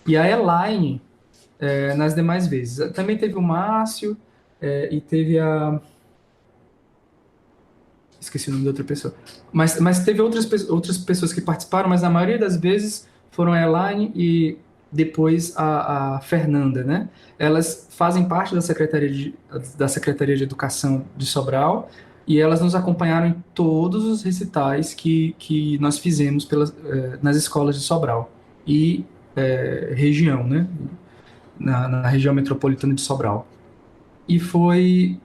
e a Elaine nas demais vezes. Também teve o Márcio e teve a... Esqueci o nome da outra pessoa. Mas teve outras pessoas que participaram, mas a maioria das vezes foram a Elaine e depois a Fernanda, né? Elas fazem parte da Secretaria de Educação de Sobral e elas nos acompanharam em todos os recitais que nós fizemos nas escolas de Sobral e região, né? Na região metropolitana de Sobral. E foi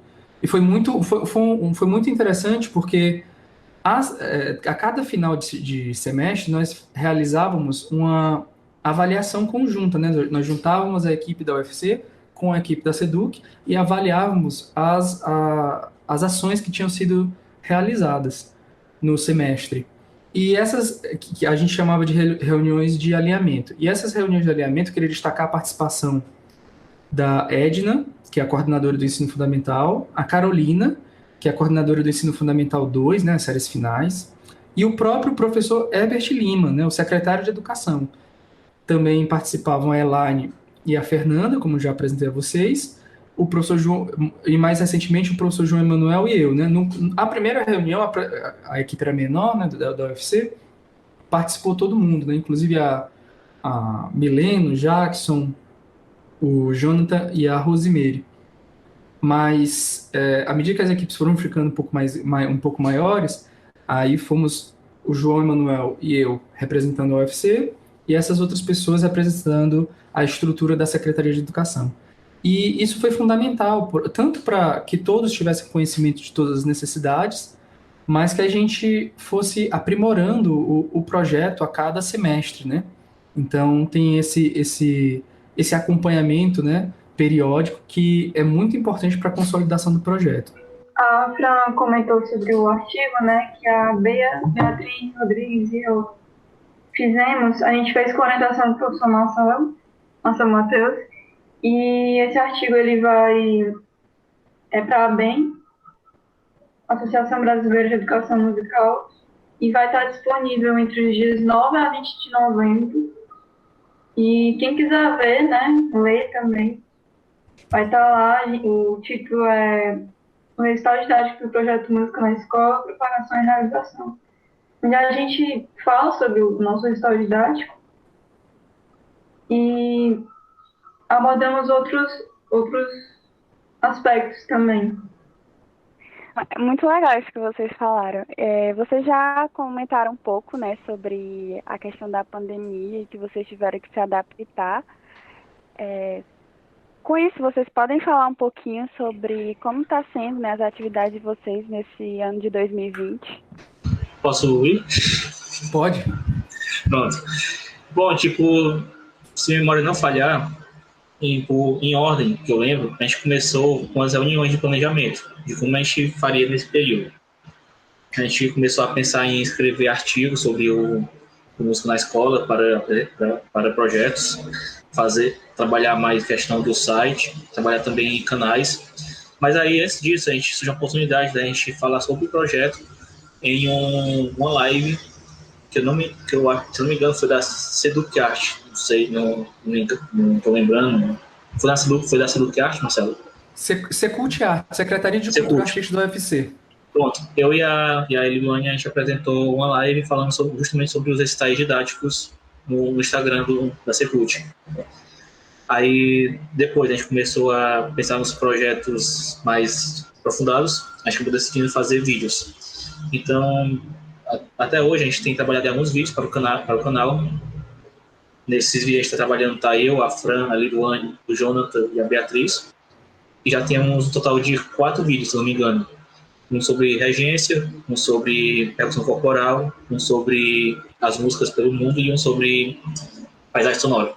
muito interessante porque a cada final de semestre nós realizávamos uma avaliação conjunta, né? Nós juntávamos a equipe da UFC com a equipe da SEDUC e avaliávamos as ações que tinham sido realizadas no semestre. E essas que a gente chamava de reuniões de alinhamento. E essas reuniões de alinhamento, eu queria destacar a participação da Edna, que é a coordenadora do ensino fundamental, a Carolina, que é a coordenadora do ensino fundamental 2, né, as séries finais, e o próprio professor Herbert Lima, né, o secretário de educação. Também participavam a Elaine e a Fernanda, como já apresentei a vocês, o professor João, e mais recentemente o professor João Emanuel e eu, né. A primeira reunião, a equipe era menor, né, da UFC, participou todo mundo, né, inclusive a Mileno, Jackson, o Jonathan e a Rosemary. Mas, à medida que as equipes foram ficando um pouco maiores, aí fomos o João Emanuel e eu representando a UFC e essas outras pessoas representando a estrutura da Secretaria de Educação. E isso foi fundamental, tanto para que todos tivessem conhecimento de todas as necessidades, mas que a gente fosse aprimorando o projeto a cada semestre, né? Então, tem esse acompanhamento, né, periódico, que é muito importante para a consolidação do projeto. A Fran comentou sobre o artigo, né, que a Beatriz Rodrigues e eu fizemos. A gente fez com orientação do professor Marcelo Matheus, e esse artigo ele vai para a ABEM, Associação Brasileira de Educação Musical, e vai estar disponível entre os dias 9 a 20 de novembro. E quem quiser ver, né, ler também, vai estar lá. O título é O Resultado Didático do Projeto Música na Escola, Propagação e Realização. Onde a gente fala sobre o nosso resultado didático e abordamos outros aspectos também. Muito legal isso que vocês falaram. Vocês já comentaram um pouco, né, sobre a questão da pandemia e que vocês tiveram que se adaptar. Com isso, vocês podem falar um pouquinho sobre como está sendo, né, as atividades de vocês nesse ano de 2020? Posso ir? Pode. Pronto. Bom, se a memória não falhar, em ordem, que eu lembro, a gente começou com as reuniões de planejamento, de como a gente faria nesse período. A gente começou a pensar em escrever artigos sobre o música na escola para projetos, trabalhar mais questão do site, trabalhar também em canais. Mas aí, antes disso, a gente surgiu a oportunidade da gente falar sobre o projeto em uma live que se eu não me engano, foi da Seduc Art. Não sei, não estou lembrando. Foi da Seduc Art, Marcelo? Secult Art, Secretaria de Cultura Artística do UFC. Pronto, eu e a Eliane, a gente apresentou uma live falando justamente sobre os recitais didáticos no Instagram da Secult. Aí, depois, a gente começou a pensar nos projetos mais aprofundados, a gente acabou decidindo fazer vídeos. Então, até hoje, a gente tem trabalhado em alguns vídeos para o canal. Nesses vídeos, a gente está trabalhando, eu, a Fran, a Liruane, o Jonathan e a Beatriz. E já temos um total de 4 vídeos, se não me engano. Um sobre regência, um sobre percussão corporal, um sobre as músicas pelo mundo e um sobre paisagem sonora.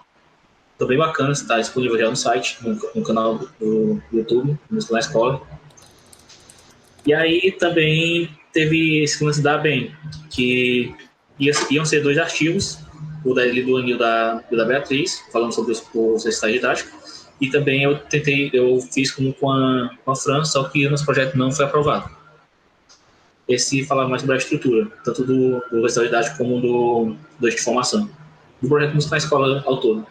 Então, bem bacana, está disponível já no site, no canal do YouTube, Música na Escola. E aí também teve esse lance da ABEM, que iam ser 2 artigos, o da Liduane e o da Beatriz, falando sobre os recitais didáticos. E também eu fiz com a Fran, só que o nosso projeto não foi aprovado. Esse fala mais sobre a estrutura, tanto do recital didático como do eixo de formação. Do projeto Música na Escola ao todo.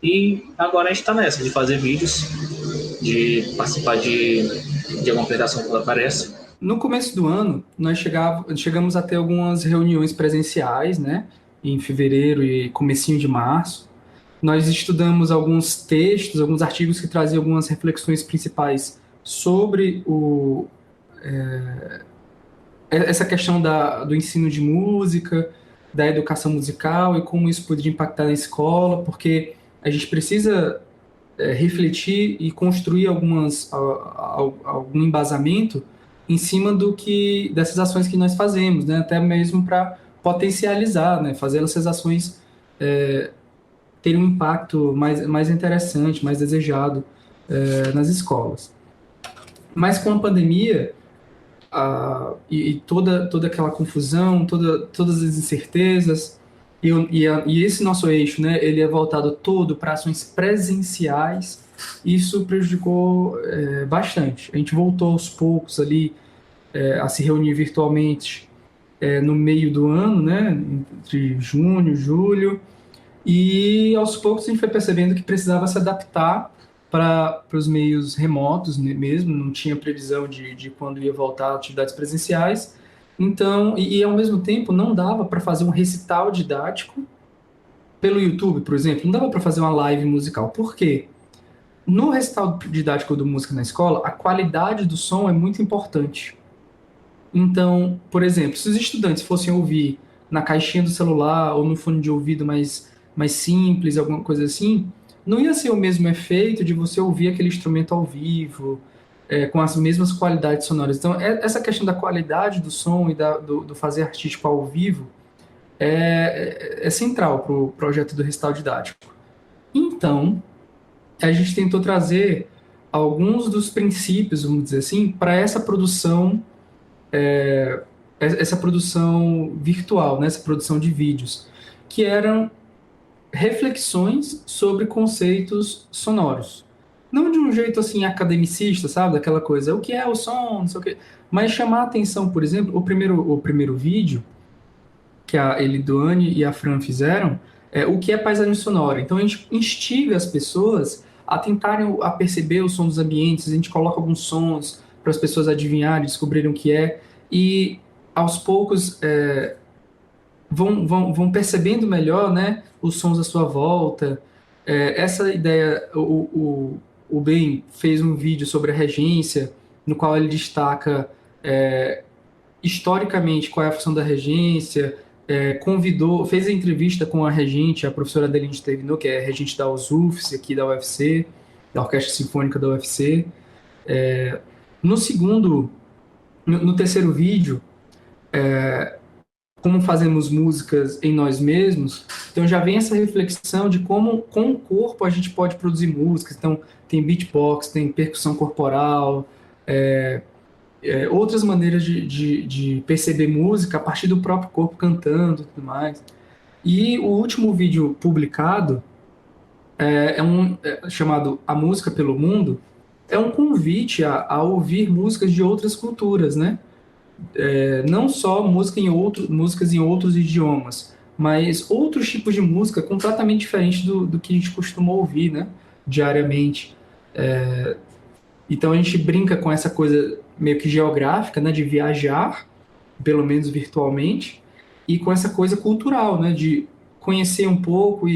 E agora a gente está nessa, de fazer vídeos, de participar de alguma apresentação quando aparece. No começo do ano, nós chegamos a ter algumas reuniões presenciais, né? Em fevereiro e comecinho de março. Nós estudamos alguns textos, alguns artigos que traziam algumas reflexões principais sobre essa questão do ensino de música, da educação musical e como isso poderia impactar na escola, porque a gente precisa refletir e construir algum embasamento em cima dessas ações que nós fazemos, né? Até mesmo para potencializar, né? Fazer essas ações terem um impacto mais interessante, mais desejado nas escolas. Mas com a pandemia e toda aquela confusão, todas as incertezas, e esse nosso eixo, né, ele é voltado todo para ações presenciais. Isso prejudicou bastante. A gente voltou aos poucos ali a se reunir virtualmente no meio do ano, né, entre junho e julho, e aos poucos a gente foi percebendo que precisava se adaptar para os meios remotos mesmo, não tinha previsão de quando ia voltar a atividades presenciais. Então, e ao mesmo tempo não dava para fazer um recital didático pelo YouTube, por exemplo, não dava para fazer uma live musical. Por quê? No recital didático do Música na Escola, a qualidade do som é muito importante. Então, por exemplo, se os estudantes fossem ouvir na caixinha do celular ou no fone de ouvido mais simples, alguma coisa assim, não ia ser o mesmo efeito de você ouvir aquele instrumento ao vivo, com as mesmas qualidades sonoras. Então, essa questão da qualidade do som e do fazer artístico ao vivo é central para o projeto do recital didático. Então, a gente tentou trazer alguns dos princípios, vamos dizer assim, para essa produção virtual, né, essa produção de vídeos, que eram reflexões sobre conceitos sonoros. Não de um jeito assim academicista, sabe? Daquela coisa, o que é o som, não sei o quê. Mas chamar a atenção, por exemplo, o primeiro vídeo que a Eliduane e a Fran fizeram é o que é paisagem sonora. Então a gente instiga as pessoas a tentarem a perceber o som dos ambientes, a gente coloca alguns sons para as pessoas adivinharem, descobrirem o que é, e aos poucos vão percebendo melhor, né, os sons à sua volta. Essa ideia, o Ben fez um vídeo sobre a regência, no qual ele destaca historicamente qual é a função da regência, fez a entrevista com a regente, a professora Adeline Stevenot, que é regente da USUFS, aqui da UFC, da Orquestra Sinfônica da UFC. No terceiro vídeo, como fazemos músicas em nós mesmos, então já vem essa reflexão de como com o corpo a gente pode produzir músicas. Então tem beatbox, tem percussão corporal, outras maneiras de perceber música a partir do próprio corpo cantando e tudo mais. E o último vídeo publicado chamado A Música pelo Mundo, é um convite a ouvir músicas de outras culturas, né? Não só músicas em outros idiomas, mas outros tipos de música completamente diferentes do que a gente costuma ouvir, né, diariamente. Então a gente brinca com essa coisa meio que geográfica, né, de viajar, pelo menos virtualmente, e com essa coisa cultural, né, de conhecer um pouco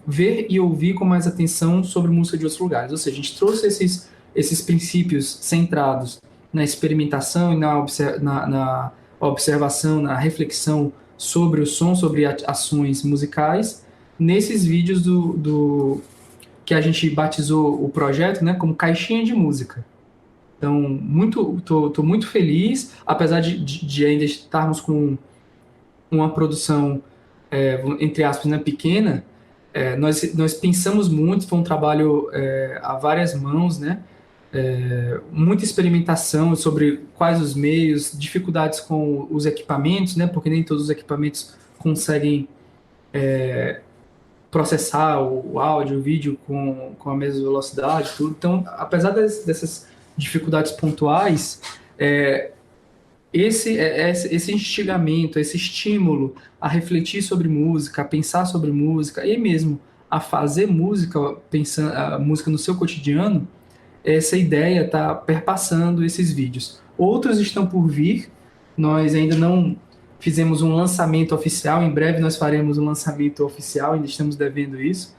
ver e ouvir com mais atenção sobre música de outros lugares. Ou seja, a gente trouxe esses princípios centrados na experimentação e na observação, na reflexão sobre o som, sobre ações musicais, nesses vídeos que a gente batizou o projeto, né, como Caixinha de Música. Então, tô muito feliz, apesar de ainda estarmos com uma produção entre aspas, né, pequena, nós pensamos muito, foi um trabalho a várias mãos, né? Muita experimentação sobre quais os meios, dificuldades com os equipamentos, né? Porque nem todos os equipamentos conseguem processar o áudio, o vídeo com a mesma velocidade, tudo. Então, apesar dessas dificuldades pontuais, esse instigamento, esse estímulo a refletir sobre música, a pensar sobre música e mesmo a fazer música, pensando a música no seu cotidiano, essa ideia está perpassando esses vídeos. Outros estão por vir, nós ainda não fizemos um lançamento oficial, em breve nós faremos um lançamento oficial, ainda estamos devendo isso,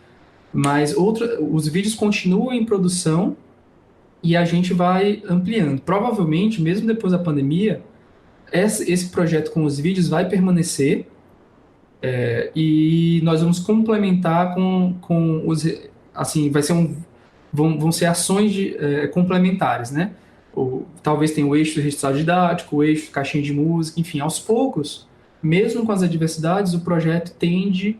mas os vídeos continuam em produção e a gente vai ampliando. Provavelmente, mesmo depois da pandemia, esse projeto com os vídeos vai permanecer e nós vamos complementar com os... Assim, vão ser ações complementares, né? Talvez tenha o eixo do resultado didático, o eixo caixinha de música, enfim, aos poucos, mesmo com as adversidades, o projeto tende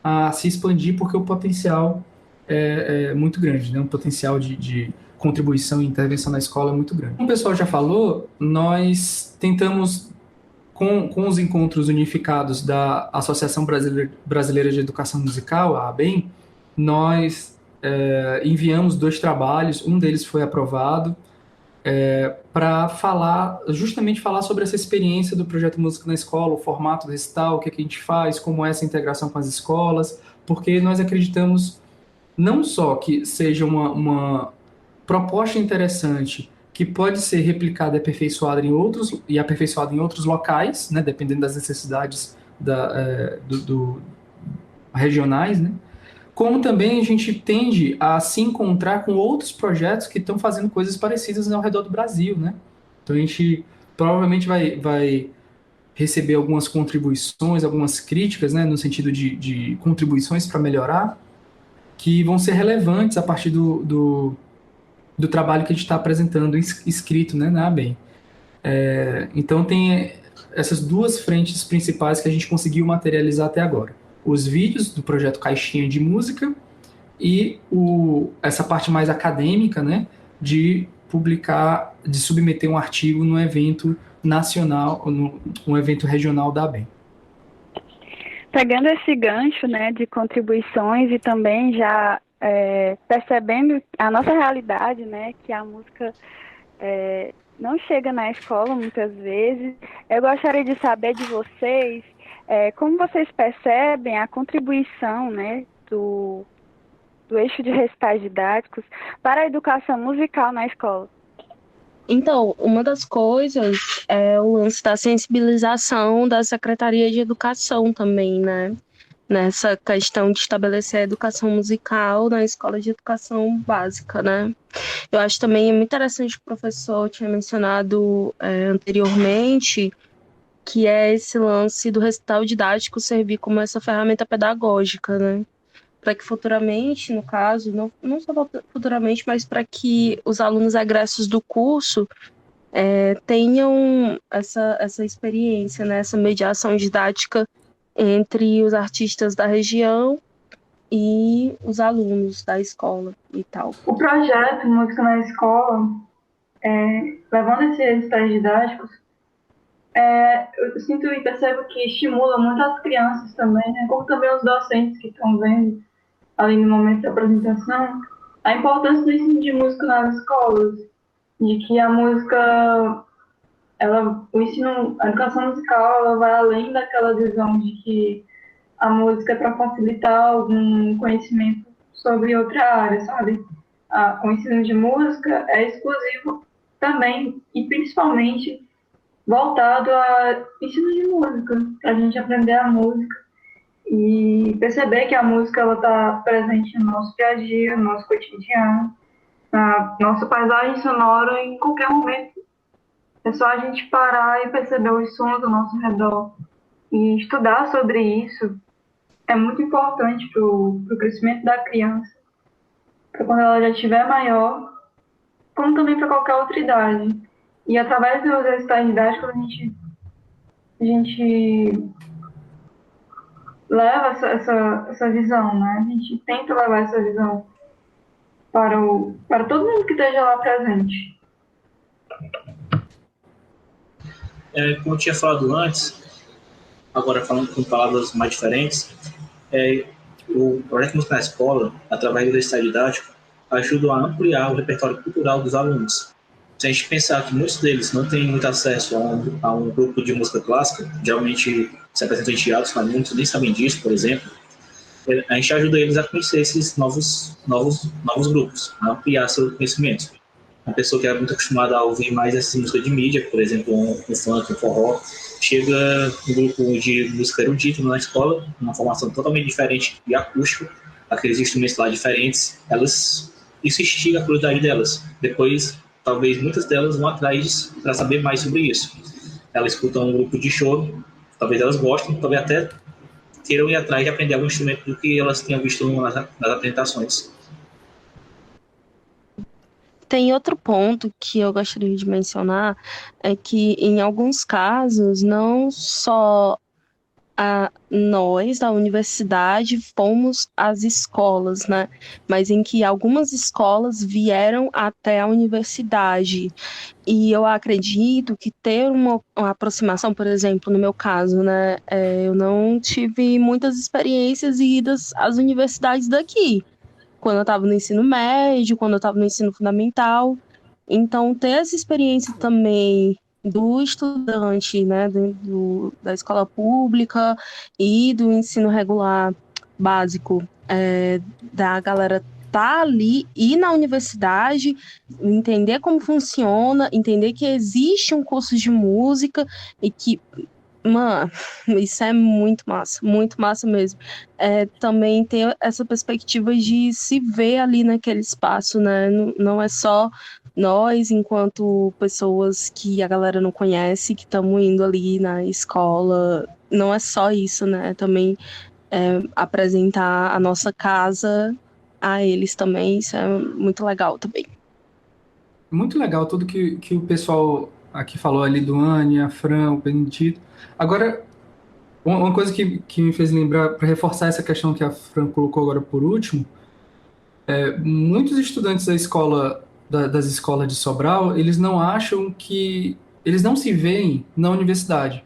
a se expandir porque o potencial é muito grande, né? Um potencial de contribuição e intervenção na escola é muito grande. Como o pessoal já falou, nós tentamos, com os encontros unificados da Associação Brasileira de Educação Musical, a ABEM, nós enviamos 2 trabalhos, um deles foi aprovado, para justamente falar sobre essa experiência do projeto Música na Escola, o formato do recital, o que a gente faz, como é essa integração com as escolas, porque nós acreditamos não só que seja uma proposta interessante que pode ser replicada e aperfeiçoada em outros locais, né, dependendo das necessidades regionais, né? Como também a gente tende a se encontrar com outros projetos que estão fazendo coisas parecidas ao redor do Brasil, né? Então a gente provavelmente vai receber algumas contribuições, algumas críticas, né, no sentido de contribuições para melhorar, que vão ser relevantes a partir do trabalho que a gente está apresentando escrito, né, na ABEM. Então tem essas 2 frentes principais que a gente conseguiu materializar até agora. Os vídeos do projeto Caixinha de Música e essa parte mais acadêmica, né, de publicar, de submeter um artigo no evento nacional, um evento regional da ABEM. Pegando esse gancho, né, de contribuições e também já percebendo a nossa realidade, né, que a música não chega na escola muitas vezes, eu gostaria de saber de vocês como vocês percebem a contribuição, né, do eixo de recitais didáticos para a educação musical na escola. Então, uma das coisas é o lance da sensibilização da Secretaria de Educação também, né? Nessa questão de estabelecer a educação musical na escola de educação básica, né? Eu acho também muito interessante que o professor tinha mencionado anteriormente, que é esse lance do recital didático servir como essa ferramenta pedagógica, né? Para que futuramente, no caso, não só futuramente, mas para que os alunos egressos do curso tenham essa experiência, né? Essa mediação didática entre os artistas da região e os alunos da escola e tal. O projeto Música na Escola, levando esses recitais didáticos, eu sinto e percebo que estimula muito as crianças também, né? Como também os docentes que estão vendo ali no momento da apresentação, a importância do ensino de música nas escolas, de que a música, a educação musical, ela vai além daquela visão de que a música é para facilitar algum conhecimento sobre outra área, sabe? O ensino de música é exclusivo também e principalmente voltado a ensino de música, para a gente aprender a música e perceber que a música está presente no nosso dia a dia, no nosso cotidiano, na nossa paisagem sonora em qualquer momento. É só a gente parar e perceber os sons ao nosso redor. E estudar sobre isso é muito importante para o crescimento da criança, para quando ela já estiver maior, como também para qualquer outra idade. E através dos recitais didáticos a gente leva essa visão, né? A gente tenta levar essa visão para todo mundo que esteja lá presente. Como eu tinha falado antes, agora falando com palavras mais diferentes, o projeto Música na Escola, através do exercício didático, ajuda a ampliar o repertório cultural dos alunos. Se a gente pensar que muitos deles não têm muito acesso a um grupo de música clássica, geralmente se apresentam em teatros, mas muitos nem sabem disso, por exemplo, a gente ajuda eles a conhecer esses novos grupos, a ampliar seu conhecimento. Uma pessoa que era muito acostumada a ouvir mais essa música de mídia, por exemplo, um funk, um forró, chega um grupo de música erudita na escola, uma formação totalmente diferente de acústico, aqueles instrumentos lá diferentes, isso instiga a curiosidade delas. Depois, talvez muitas delas vão atrás para saber mais sobre isso. Elas escutam um grupo de choro, talvez elas gostem, talvez até queiram ir atrás de aprender algum instrumento do que elas tenham visto nas apresentações. Tem outro ponto que eu gostaria de mencionar, é que em alguns casos, não só nós da universidade fomos às escolas, né? Mas em que algumas escolas vieram até a universidade. E eu acredito que ter uma aproximação, por exemplo, no meu caso, né? Eu não tive muitas experiências idas às universidades daqui, quando eu estava no ensino médio, quando eu estava no ensino fundamental. Então, ter essa experiência também do estudante, né, da escola pública e do ensino regular básico, da galera tá ali e na universidade, entender como funciona, entender que existe um curso de música e que, mano, isso é muito massa mesmo. Também ter essa perspectiva de se ver ali naquele espaço, né? Não é só nós, enquanto pessoas que a galera não conhece, que estamos indo ali na escola, não é só isso, né? Também apresentar a nossa casa a eles também, isso é muito legal também. Muito legal tudo que o pessoal aqui falou ali do Anne, a Fran, o Benedito. Agora, uma coisa que me fez lembrar, para reforçar essa questão que a Fran colocou agora por último, muitos estudantes da escola, das escolas de Sobral, eles não acham que... Eles não se veem na universidade.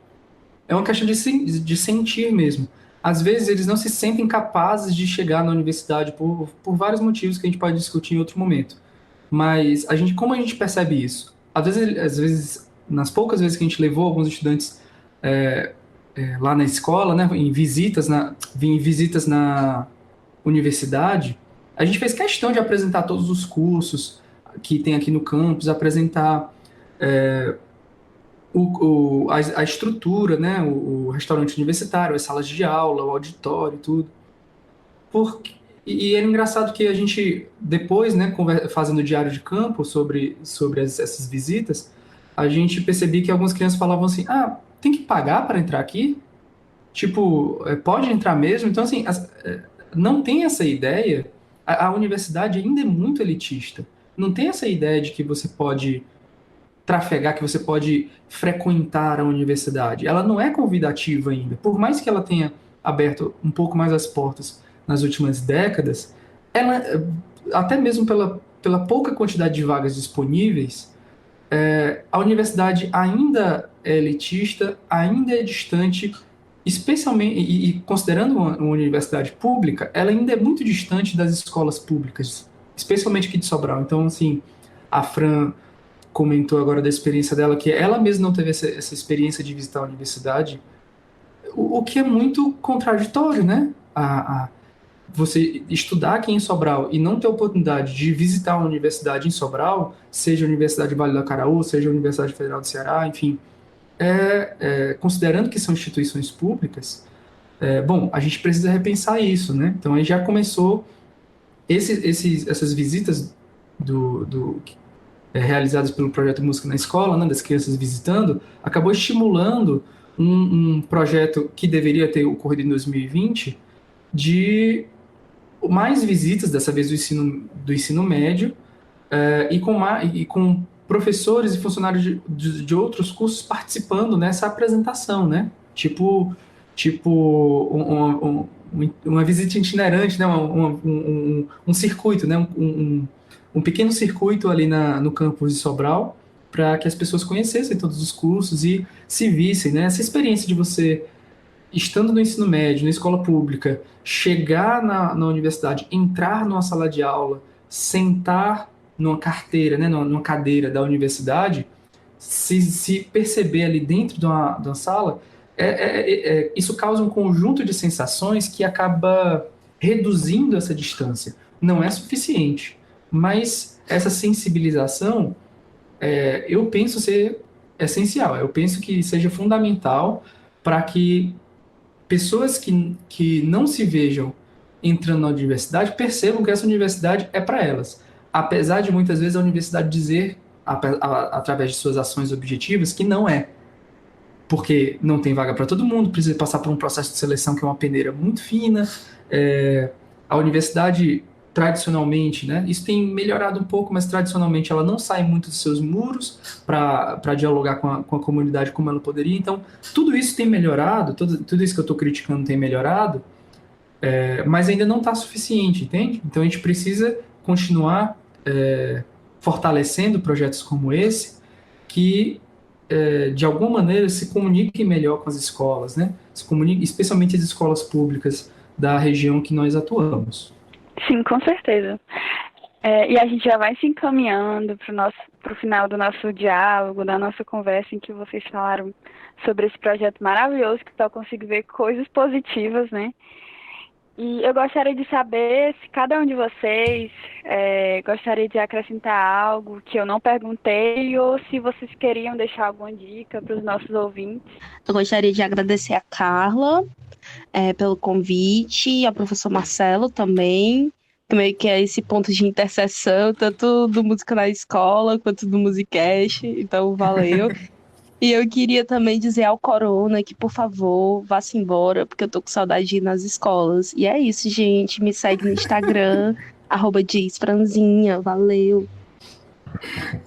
É uma questão de sentir mesmo. Às vezes eles não se sentem capazes de chegar na universidade por vários motivos que a gente pode discutir em outro momento. Mas como a gente percebe isso? Às vezes, nas poucas vezes que a gente levou alguns estudantes lá na escola, né, em visitas na universidade, a gente fez questão de apresentar todos os cursos que tem aqui no campus, apresentar a estrutura, né, o restaurante universitário, as salas de aula, o auditório, tudo. E era engraçado que a gente, depois, né, fazendo o diário de campo sobre essas visitas, a gente percebia que algumas crianças falavam assim, tem que pagar para entrar aqui? Tipo, pode entrar mesmo? Então, assim, não tem essa ideia, a universidade ainda é muito elitista, não tem essa ideia de que você pode trafegar, que você pode frequentar a universidade. Ela não é convidativa ainda, por mais que ela tenha aberto um pouco mais as portas nas últimas décadas, ela, até mesmo pela pouca quantidade de vagas disponíveis, a universidade ainda é elitista, ainda é distante, especialmente, e considerando uma universidade pública, ela ainda é muito distante das escolas públicas, especialmente aqui de Sobral. Então, assim, a Fran comentou agora da experiência dela, que ela mesma não teve essa experiência de visitar a universidade, o que é muito contraditório, né? Você estudar aqui em Sobral e não ter a oportunidade de visitar uma universidade em Sobral, seja a Universidade Vale do Acaraú, seja a Universidade Federal do Ceará, enfim, considerando que são instituições públicas, bom, a gente precisa repensar isso, né? Então aí já começou essas visitas realizadas pelo projeto Música na Escola, né, das crianças visitando, acabou estimulando um projeto que deveria ter ocorrido em 2020 de mais visitas, dessa vez do ensino médio, e com professores e funcionários de outros cursos participando nessa apresentação, né? Tipo, tipo uma visita itinerante, né? Um circuito, né? Um pequeno circuito ali no campus de Sobral, para que as pessoas conhecessem todos os cursos e se vissem, né? Essa experiência de você, estando no ensino médio, na escola pública, chegar na universidade, entrar numa sala de aula, sentar numa carteira, né? Numa cadeira da universidade, se perceber ali dentro de uma sala, isso causa um conjunto de sensações que acaba reduzindo essa distância. Não é suficiente, mas essa sensibilização, eu penso ser essencial. Eu penso que seja fundamental para que pessoas que não se vejam entrando na universidade percebam que essa universidade é para elas. Apesar de muitas vezes a universidade dizer, através de suas ações objetivas, que não é. Porque não tem vaga para todo mundo, precisa passar por um processo de seleção que é uma peneira muito fina. A universidade, tradicionalmente, né, isso tem melhorado um pouco, mas tradicionalmente ela não sai muito dos seus muros para dialogar com a comunidade como ela poderia. Então, tudo isso tem melhorado, tudo isso que eu estou criticando tem melhorado, mas ainda não está suficiente, entende? Então, a gente precisa continuar fortalecendo projetos como esse, que de alguma maneira se comuniquem melhor com as escolas, né? Se comuniquem, especialmente as escolas públicas da região que nós atuamos. Sim, com certeza. E a gente já vai se encaminhando para o final do nosso diálogo, da nossa conversa, em que vocês falaram sobre esse projeto maravilhoso, que só consigo ver coisas positivas, né? E eu gostaria de saber se cada um de vocês gostaria de acrescentar algo que eu não perguntei, ou se vocês queriam deixar alguma dica para os nossos ouvintes. Eu gostaria de agradecer a Carla pelo convite, ao professor Marcelo também, que meio que é esse ponto de interseção, tanto do Música na Escola quanto do Musicast, então valeu. E eu queria também dizer ao Corona que, por favor, vá-se embora, porque eu tô com saudade de ir nas escolas. E é isso, gente. Me segue no Instagram, @dizfranzinha. Valeu.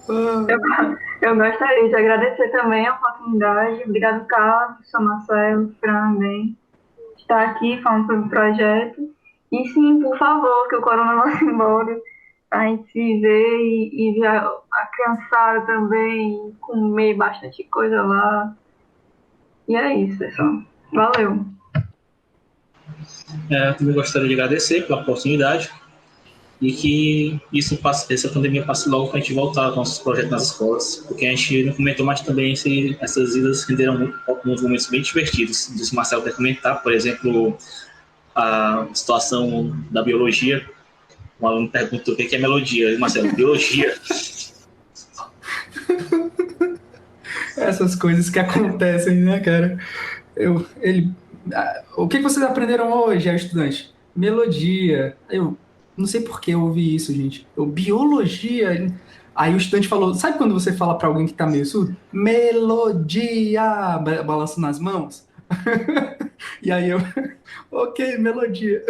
Eu gostaria de agradecer também a oportunidade. Obrigado, Carlos, professor Marcelo, Fran, bem, de estar aqui falando sobre o projeto. E sim, por favor, que o Corona não se embora, a gente se vê e ver a criançada também, comer bastante coisa lá. E é isso, pessoal. Valeu. Eu também gostaria de agradecer pela oportunidade e que essa pandemia passe logo para a gente voltar aos nossos projetos nas escolas, porque a gente não comentou mais também se essas idas renderam alguns momentos bem divertidos. Disse o Marcelo quer comentar, por exemplo, a situação da biologia. Um aluno perguntou o que é melodia. Marcelo, biologia. Essas coisas que acontecem, né, cara? O que vocês aprenderam hoje, estudante? Melodia. Eu não sei por que eu ouvi isso, gente. Biologia. Aí o estudante falou, sabe quando você fala para alguém que tá meio surdo? Melodia! Balançando as mãos. E aí eu, ok, melodia.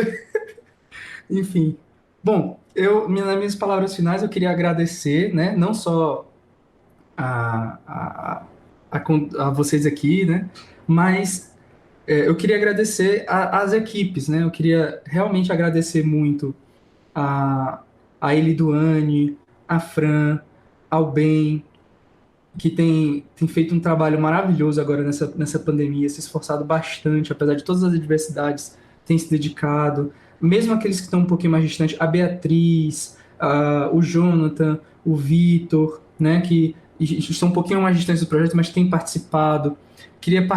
Enfim. Bom, nas minhas palavras finais, eu queria agradecer, né, não só a vocês aqui, né, mas eu queria agradecer às equipes, né, eu queria realmente agradecer muito a Eliduane, a Fran, ao Ben, que tem feito um trabalho maravilhoso agora nessa pandemia, se esforçado bastante, apesar de todas as adversidades, tem se dedicado. Mesmo aqueles que estão um pouquinho mais distantes, a Beatriz, o Jonathan, o Vitor, né, que estão um pouquinho mais distantes do projeto, mas têm participado. Queria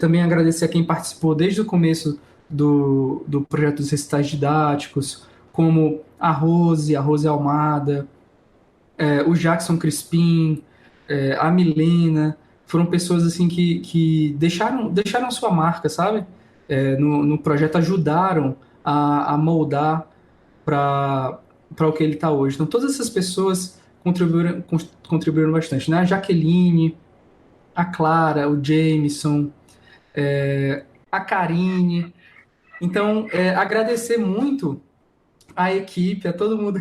também agradecer a quem participou desde o começo do projeto dos recitais didáticos, como a Rose Almada, o Jackson Crispim, a Milena. Foram pessoas assim que deixaram sua marca, sabe? No projeto, ajudaram a moldar para o que ele está hoje. Então, todas essas pessoas contribuíram bastante, né? A Jaqueline, a Clara, o Jameson, a Karine. Então, agradecer muito a equipe, a todo mundo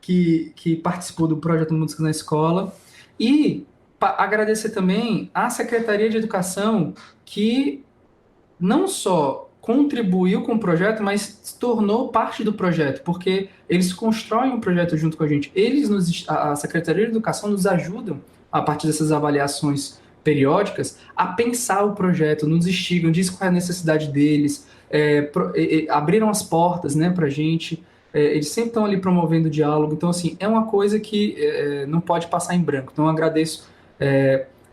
que participou do projeto Música na Escola, e agradecer também à Secretaria de Educação, que não só contribuiu com o projeto, mas se tornou parte do projeto, porque eles constroem o projeto junto com a gente. A Secretaria de Educação nos ajudam, a partir dessas avaliações periódicas, a pensar o projeto, nos instigam, diz qual é a necessidade deles, abriram as portas, né, para a gente. Eles sempre estão ali promovendo o diálogo. Então, assim, é uma coisa que não pode passar em branco. Então, eu agradeço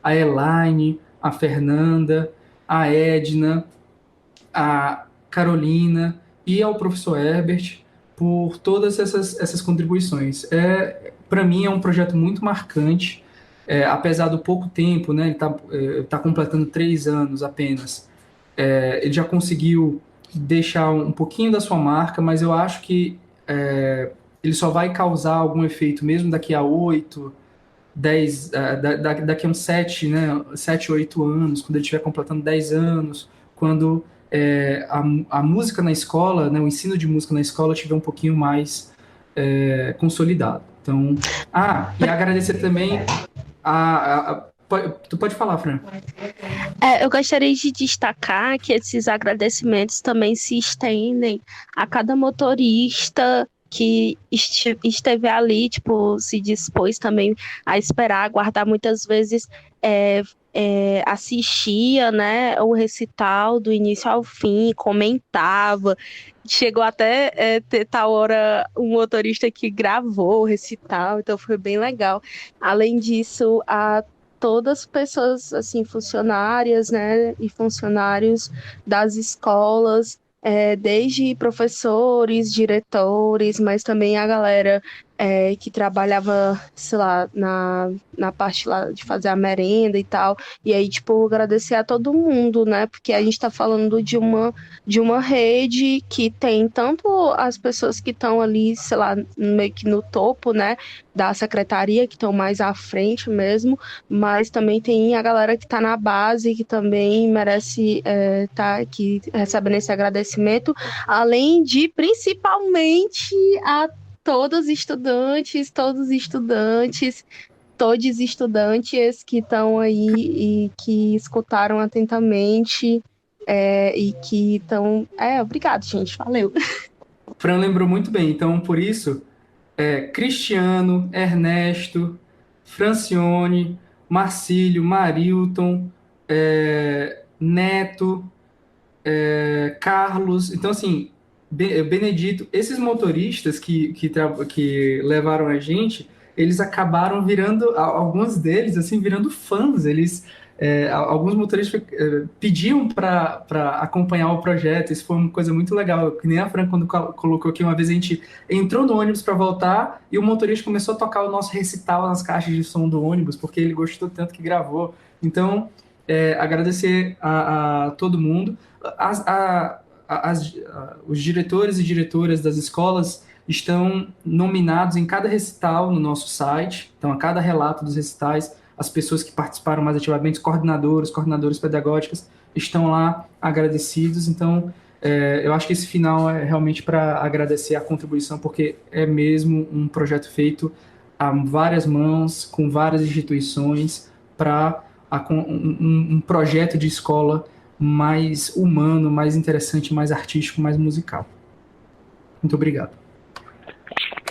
a Elaine, a Fernanda, a Edna, a Carolina e ao professor Herbert por todas essas contribuições. Para mim é um projeto muito marcante, apesar do pouco tempo, né, ele está completando 3 anos apenas. Ele já conseguiu deixar um pouquinho da sua marca, mas eu acho que ele só vai causar algum efeito mesmo daqui a 8, 10, daqui a uns 7, né, 7, 8 anos, quando ele estiver completando 10 anos, quando a música na escola, né, o ensino de música na escola estiver um pouquinho mais consolidado. Então, e agradecer também tu pode falar, Fran. Eu gostaria de destacar que esses agradecimentos também se estendem a cada motorista que esteve ali, tipo, se dispôs também a esperar, aguardar. Muitas vezes assistia, né, o recital do início ao fim, comentava, chegou até ter tal hora um motorista que gravou o recital, então foi bem legal. Além disso, todas as pessoas, assim, funcionárias, né, e funcionários das escolas, desde professores, diretores, mas também a galera que trabalhava, sei lá, na parte lá de fazer a merenda e tal. E aí, tipo, agradecer a todo mundo, né, porque a gente tá falando de uma rede que tem tanto as pessoas que estão ali, sei lá, meio que no topo, né, da secretaria, que estão mais à frente mesmo, mas também tem a galera que está na base, que também merece estar aqui recebendo esse agradecimento, além de, principalmente, a todos os estudantes que estão aí e que escutaram atentamente e que estão... obrigado, gente, valeu. Fran lembrou muito bem, então, por isso, Cristiano, Ernesto, Francione, Marcílio, Marilton, Neto, Carlos, então assim, Benedito, esses motoristas que levaram a gente, eles acabaram virando, alguns deles, assim, virando fãs, alguns motoristas pediam para acompanhar o projeto, isso foi uma coisa muito legal, que nem a Fran quando colocou aqui, uma vez a gente entrou no ônibus para voltar e o motorista começou a tocar o nosso recital nas caixas de som do ônibus, porque ele gostou tanto que gravou. Então, agradecer a todo mundo. Os diretores e diretoras das escolas estão nominados em cada recital no nosso site, então a cada relato dos recitais, as pessoas que participaram mais ativamente, coordenadores pedagógicos, estão lá agradecidos. Então, eu acho que esse final é realmente para agradecer a contribuição, porque é mesmo um projeto feito a várias mãos, com várias instituições, para um projeto de escola mais humano, mais interessante, mais artístico, mais musical. Muito obrigado.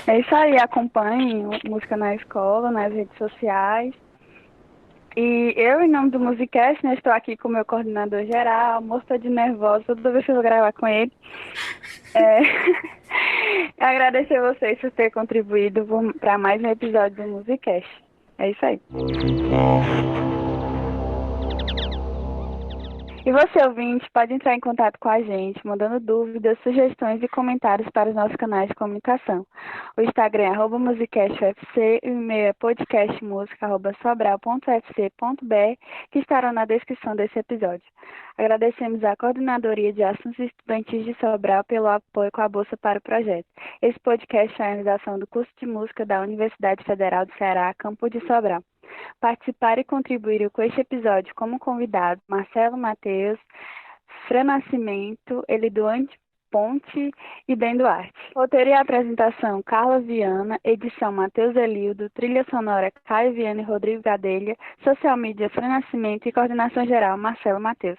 É isso aí, acompanhem Música na Escola, nas redes sociais. E eu, em nome do Musicast, né, estou aqui com o meu coordenador geral, moço, tô de nervosa, toda vez que eu vou gravar com ele. Agradecer a vocês por terem contribuído para mais um episódio do Musicast. É isso aí. E você, ouvinte, pode entrar em contato com a gente, mandando dúvidas, sugestões e comentários para os nossos canais de comunicação. O Instagram é @musicastufc e o e-mail é podcastmusica@sobral.ufc.br, que estarão na descrição desse episódio. Agradecemos à Coordenadoria de Assuntos Estudantis de Sobral pelo apoio com a Bolsa para o projeto. Esse podcast é a realização do curso de música da Universidade Federal do Ceará, campus de Sobral. Participaram e contribuíram com este episódio como convidado Marcelo Matheus, Fran Nascimento, Eliduane Ponte e Ben Duarte. Roteiro e apresentação, Carla Viana, edição Matheus Elildo, trilha sonora Caio Viana e Rodrigo Gadelha, social media Fran Nascimento e coordenação geral Marcelo Matheus.